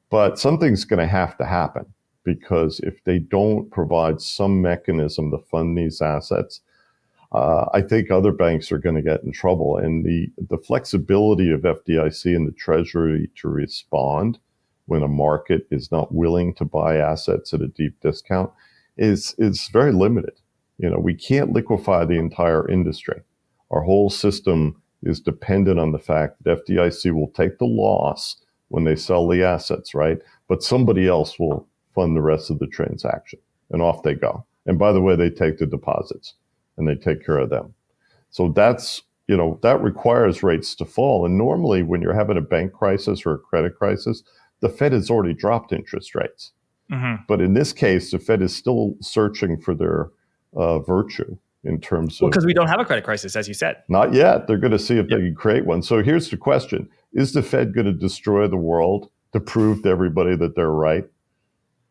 But something's going to have to happen, because if they don't provide some mechanism to fund these assets, I think other banks are going to get in trouble. And the flexibility of FDIC and the Treasury to respond when a market is not willing to buy assets at a deep discount is very limited. We can't liquefy the entire industry. Our whole system is dependent on the fact that FDIC will take the loss when they sell the assets, right? But somebody else will fund the rest of the transaction, and off they go. And by the way, they take the deposits and they take care of them. So that's, that requires rates to fall. And normally when you're having a bank crisis or a credit crisis, the Fed has already dropped interest rates. Mm-hmm. But in this case, the Fed is still searching for their virtue in terms of... because we don't have a credit crisis, as you said. Not yet. They're going to see if they can create one. So here's the question. Is the Fed going to destroy the world to prove to everybody that they're right?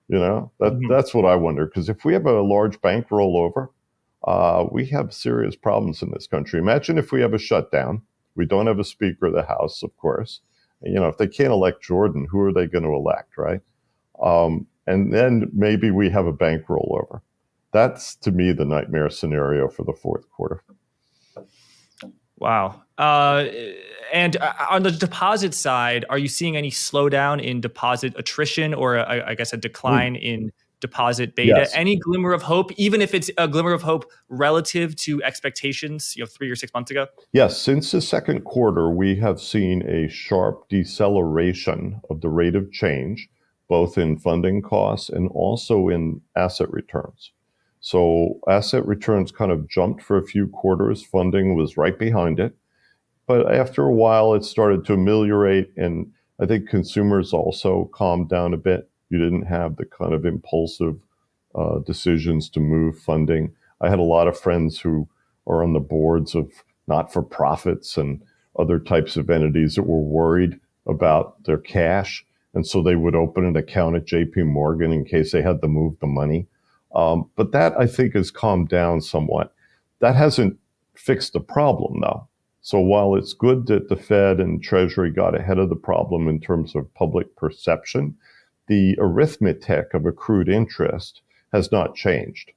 That's what I wonder. Because if we have a large bank rollover, we have serious problems in this country. Imagine if we have a shutdown. We don't have a Speaker of the House, of course. If they can't elect Jordan, who are they going to elect, right? And then maybe we have a bank rollover. That's, to me, the nightmare scenario for the fourth quarter. Wow. And on the deposit side, are you seeing any slowdown in deposit attrition or I guess a decline in deposit beta? Yes. Any glimmer of hope, even if it's a glimmer of hope relative to expectations 3 or 6 months ago? Yes. Since the second quarter, we have seen a sharp deceleration of the rate of change, both in funding costs and also in asset returns. So asset returns kind of jumped for a few quarters. Funding was right behind it. But after a while, it started to ameliorate. And I think consumers also calmed down a bit. You didn't have the kind of impulsive decisions to move funding. I had a lot of friends who are on the boards of not-for-profits and other types of entities that were worried about their cash. And so they would open an account at JPMorgan in case they had to move the money. But that, I think, has calmed down somewhat. That hasn't fixed the problem, though. So while it's good that the Fed and Treasury got ahead of the problem in terms of public perception, the arithmetic of accrued interest has not changed.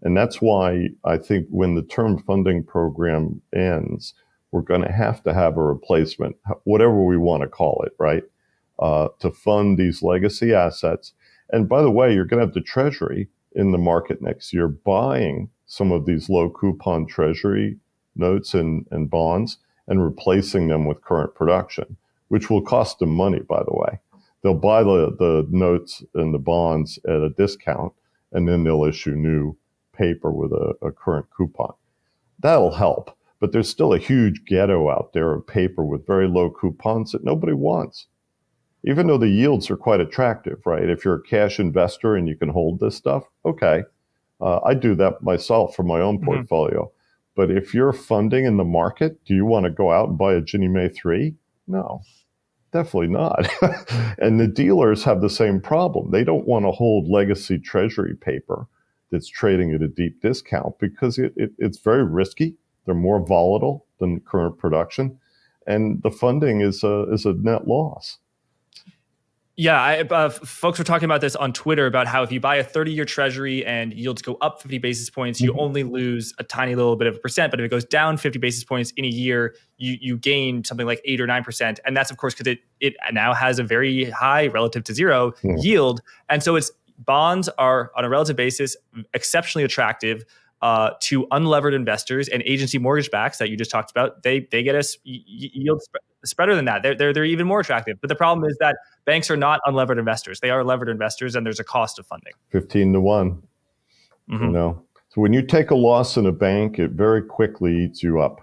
And that's why I think when the term funding program ends, we're going to have a replacement, whatever we want to call it, right, to fund these legacy assets. And by the way, you're going to have the Treasury in the market next year buying some of these low coupon Treasury notes and bonds and replacing them with current production, which will cost them money, by the way. They'll buy the notes and the bonds at a discount, and then they'll issue new paper with a current coupon. That'll help, but there's still a huge ghetto out there of paper with very low coupons that nobody wants, even though the yields are quite attractive, right? If you're a cash investor and you can hold this stuff, okay. I do that myself for my own portfolio. But if you're funding in the market, do you want to go out and buy a Ginnie Mae 3? No, definitely not. And the dealers have the same problem. They don't want to hold legacy Treasury paper that's trading at a deep discount because it's very risky. They're more volatile than current production. And the funding is a net loss. Yeah, folks were talking about this on Twitter about how if you buy a 30-year Treasury and yields go up 50 basis points, you only lose a tiny little bit of a percent. But if it goes down 50 basis points in a year, you gain something like 8 or 9%. And that's, of course, because it now has a very high relative to zero yield. And so its bonds are, on a relative basis, exceptionally attractive to unlevered investors, and agency mortgage backs that you just talked about. They get a yield spreader than that. They're even more attractive. But the problem is that banks are not unlevered investors. They are levered investors, and there's a cost of funding. 15 to 1. So when you take a loss in a bank, it very quickly eats you up.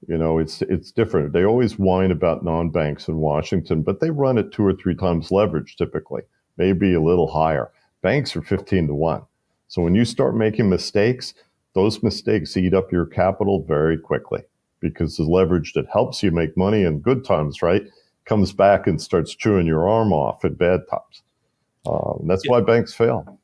It's different. They always whine about non-banks in Washington, but they run at 2 or 3 times leverage typically, maybe a little higher. Banks are 15 to 1. So when you start making mistakes, those mistakes eat up your capital very quickly because the leverage that helps you make money in good times, right, comes back and starts chewing your arm off at bad times. That's why banks fail.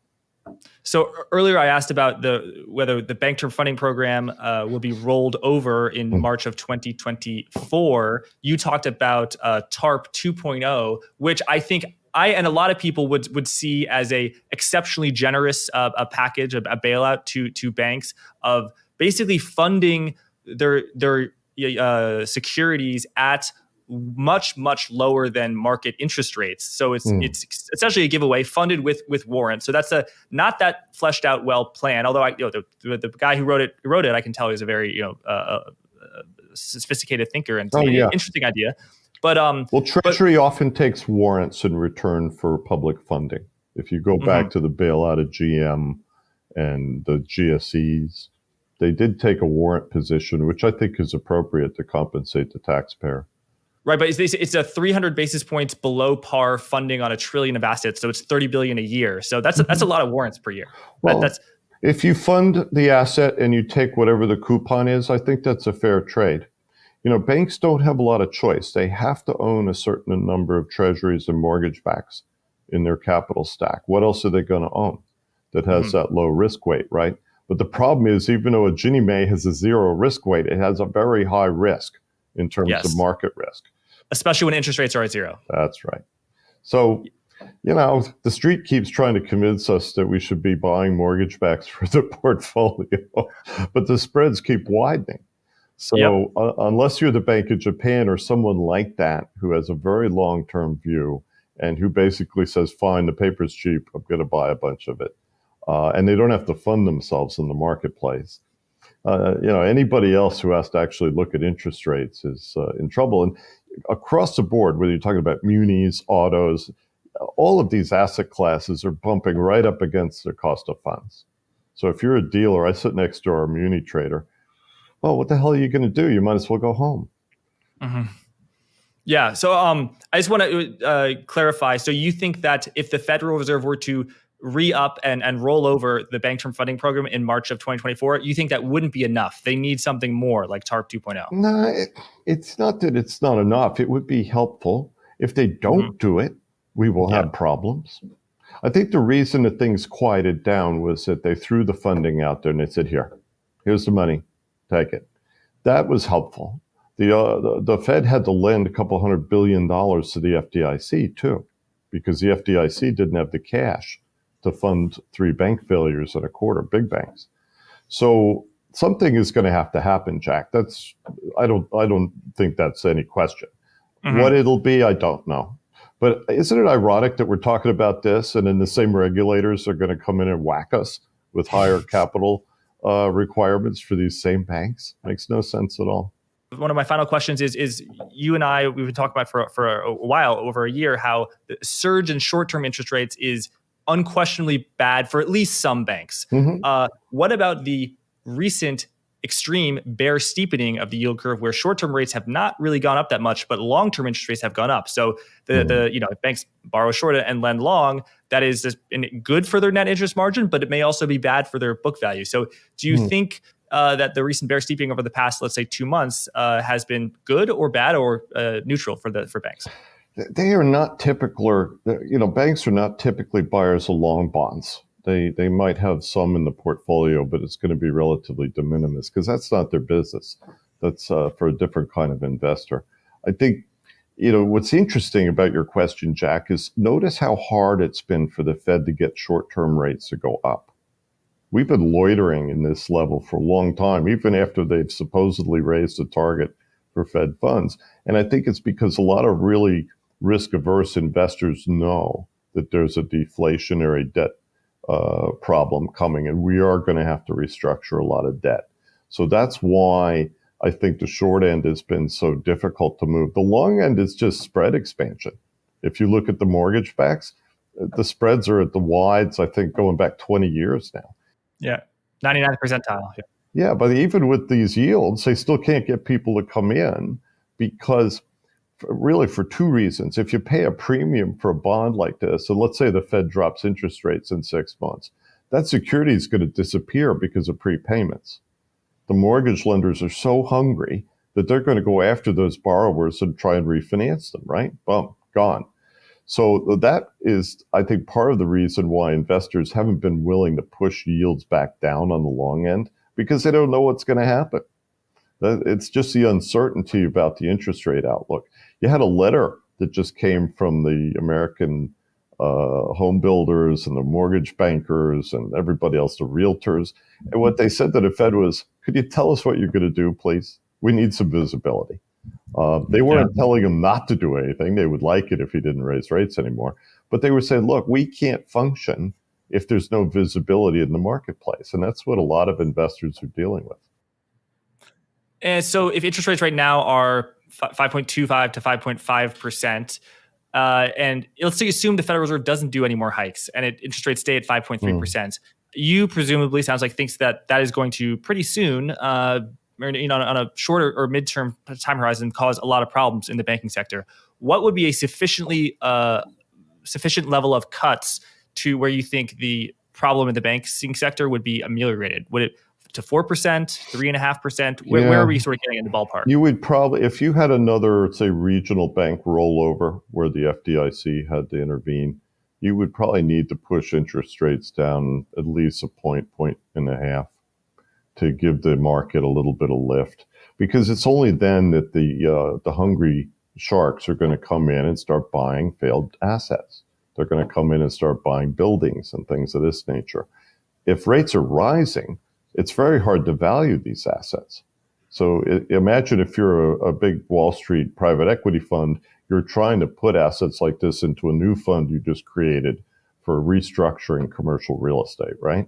So earlier I asked about whether the Bank Term Funding Program will be rolled over in March of 2024. You talked about TARP 2.0, which I think I and a lot of people would see as a exceptionally generous a package, a bailout to banks of basically funding their securities at much lower than market interest rates. So it's essentially a giveaway funded with warrants. So that's a not that fleshed out well plan. Although the guy who wrote it, I can tell he's a very sophisticated thinker and interesting idea. But Treasury often takes warrants in return for public funding. If you go back to the bailout of GM and the GSEs, they did take a warrant position, which I think is appropriate to compensate the taxpayer. Right, but it's a 300 basis points below par funding on $1 trillion of assets, so it's $30 billion a year. So that's a lot of warrants per year. Well, if you fund the asset and you take whatever the coupon is, I think that's a fair trade. Banks don't have a lot of choice. They have to own a certain number of treasuries and mortgage backs in their capital stack. What else are they going to own that has that low risk weight, right? But the problem is, even though a Ginnie Mae has a zero risk weight, it has a very high risk in terms of market risk. Especially when interest rates are at zero. That's right. So, the street keeps trying to convince us that we should be buying mortgage backs for the portfolio, but the spreads keep widening. So unless you're the Bank of Japan or someone like that who has a very long-term view and who basically says, fine, the paper's cheap, I'm going to buy a bunch of it. And they don't have to fund themselves in the marketplace. Anybody else who has to actually look at interest rates is in trouble. And across the board, whether you're talking about munis, autos, all of these asset classes are bumping right up against their cost of funds. So if you're a dealer, I sit next to our muni trader, well, what the hell are you going to do? You might as well go home. Yeah. So I just want to clarify. So you think that if the Federal Reserve were to re-up and roll over the Bank Term Funding Program in March of 2024, you think that wouldn't be enough? They need something more like TARP 2.0? No, it's not that it's not enough. It would be helpful. If they don't do it, we will have problems. I think the reason that things quieted down was that they threw the funding out there and they said, here's the money, take it. That was helpful. The Fed had to lend a couple $100 billion to the FDIC too, because the FDIC didn't have the cash to fund 3 bank failures in a quarter, big banks. So something is going to have to happen, Jack. I don't think that's any question. What it'll be, I don't know. But isn't it ironic that we're talking about this and then the same regulators are going to come in and whack us with higher capital requirements for these same banks? Makes no sense at all. One of my final questions is you and I, we've been talking about for a while, over a year, how the surge in short-term interest rates is unquestionably bad for at least some banks. What about the recent extreme bear steepening of the yield curve, where short-term rates have not really gone up that much, but long-term interest rates have gone up? So if banks borrow short and lend long, that is just good for their net interest margin, but it may also be bad for their book value. So do you think that the recent bear steepening over the past, let's say, 2 months has been good or bad or neutral for banks? They are not typical, banks are not typically buyers of long bonds. They might have some in the portfolio, but it's going to be relatively de minimis because that's not their business. That's for a different kind of investor. I think, what's interesting about your question, Jack, is notice how hard it's been for the Fed to get short-term rates to go up. We've been loitering in this level for a long time, even after they've supposedly raised the target for Fed funds. And I think it's because a lot of really risk-averse investors know that there's a deflationary debt problem coming, and we are going to have to restructure a lot of debt. So that's why I think the short end has been so difficult to move. The long end is just spread expansion. If you look at the mortgage backs, the spreads are at the wides, I think, going back 20 years now. Yeah, 99th percentile. Yeah, but even with these yields, they still can't get people to come in because really for 2 reasons. If you pay a premium for a bond like this, and let's say the Fed drops interest rates in 6 months, that security is going to disappear because of prepayments. The mortgage lenders are so hungry that they're going to go after those borrowers and try and refinance them, right? Boom, gone. So that is, I think, part of the reason why investors haven't been willing to push yields back down on the long end, because they don't know what's going to happen. It's just the uncertainty about the interest rate outlook. You had a letter that just came from the American home builders and the mortgage bankers and everybody else, the realtors. And what they said to the Fed was, could you tell us what you're going to do, please? We need some visibility. They weren't telling him not to do anything. They would like it if he didn't raise rates anymore. But they were saying, look, we can't function if there's no visibility in the marketplace. And that's what a lot of investors are dealing with. And so if interest rates right now are 5.25 to 5.5%, and let's assume the Federal Reserve doesn't do any more hikes and interest rates stay at 5.3%, you presumably, sounds like, thinks that is going to pretty soon, on a shorter or midterm time horizon, cause a lot of problems in the banking sector. What would be a sufficient level of cuts to where you think the problem in the banking sector would be ameliorated? Would it to 4%, 3.5%? Where are we sort of getting in the ballpark? You would probably, if you had another, say, regional bank rollover where the FDIC had to intervene, you would probably need to push interest rates down at least a point and a half to give the market a little bit of lift. Because it's only then that the hungry sharks are going to come in and start buying failed assets. They're going to come in and start buying buildings and things of this nature. If rates are rising, it's very hard to value these assets. So imagine if you're a big Wall Street private equity fund, you're trying to put assets like this into a new fund you just created for restructuring commercial real estate, right?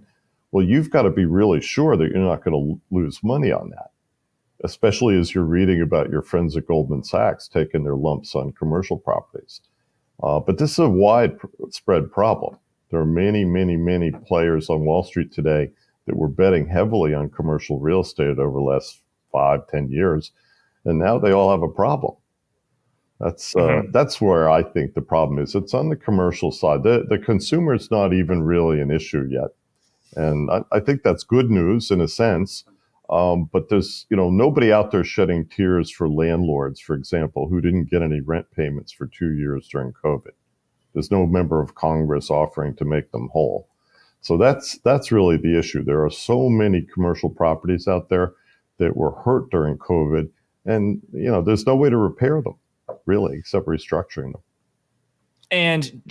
Well, you've got to be really sure that you're not going to lose money on that, especially as you're reading about your friends at Goldman Sachs taking their lumps on commercial properties. But this is a widespread problem. There are many, many, many players on Wall Street today that were betting heavily on commercial real estate over the last 5-10 years, and now they all have a problem. That's where I think the problem is. It's on the commercial side. The consumer is not even really an issue yet, and I think that's good news in a sense. But there's nobody out there shedding tears for landlords, for example, who didn't get any rent payments for 2 years during COVID. There's no member of Congress offering to make them whole. So that's really the issue. There are so many commercial properties out there that were hurt during COVID, and there's no way to repair them, really, except restructuring them. And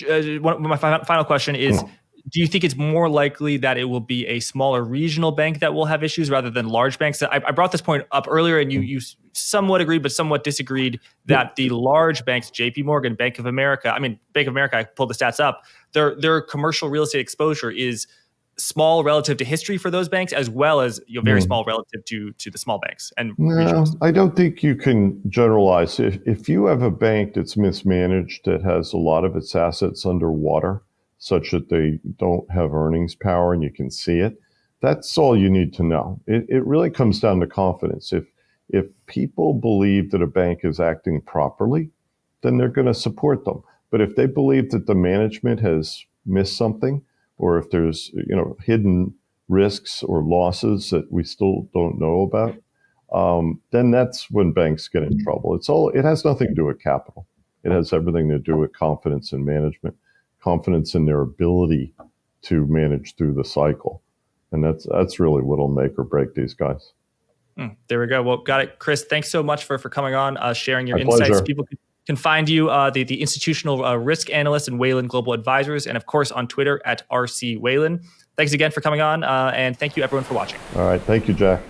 my final question is, do you think it's more likely that it will be a smaller regional bank that will have issues rather than large banks? I brought this point up earlier, and you somewhat agreed but somewhat disagreed that the large banks, JPMorgan, Bank of America, I pulled the stats up, their commercial real estate exposure is small relative to history for those banks, as well as very small relative to the small banks and regionals. I don't think you can generalize. If you have a bank that's mismanaged, that has a lot of its assets underwater, such that they don't have earnings power and you can see it, that's all you need to know. It really comes down to confidence. If people believe that a bank is acting properly, then they're going to support them. But if they believe that the management has missed something, or if there's hidden risks or losses that we still don't know about, then that's when banks get in trouble. It has nothing to do with capital. It has everything to do with confidence in management, confidence in their ability to manage through the cycle. And that's really what'll make or break these guys. There we go. Well, got it. Chris, thanks so much for coming on, sharing your My insights. pleasure. People can find you, the institutional risk analyst and Whalen Global Advisors, and of course on Twitter at RC Whalen. Thanks again for coming on, and thank you everyone for watching. All right. Thank you, Jack.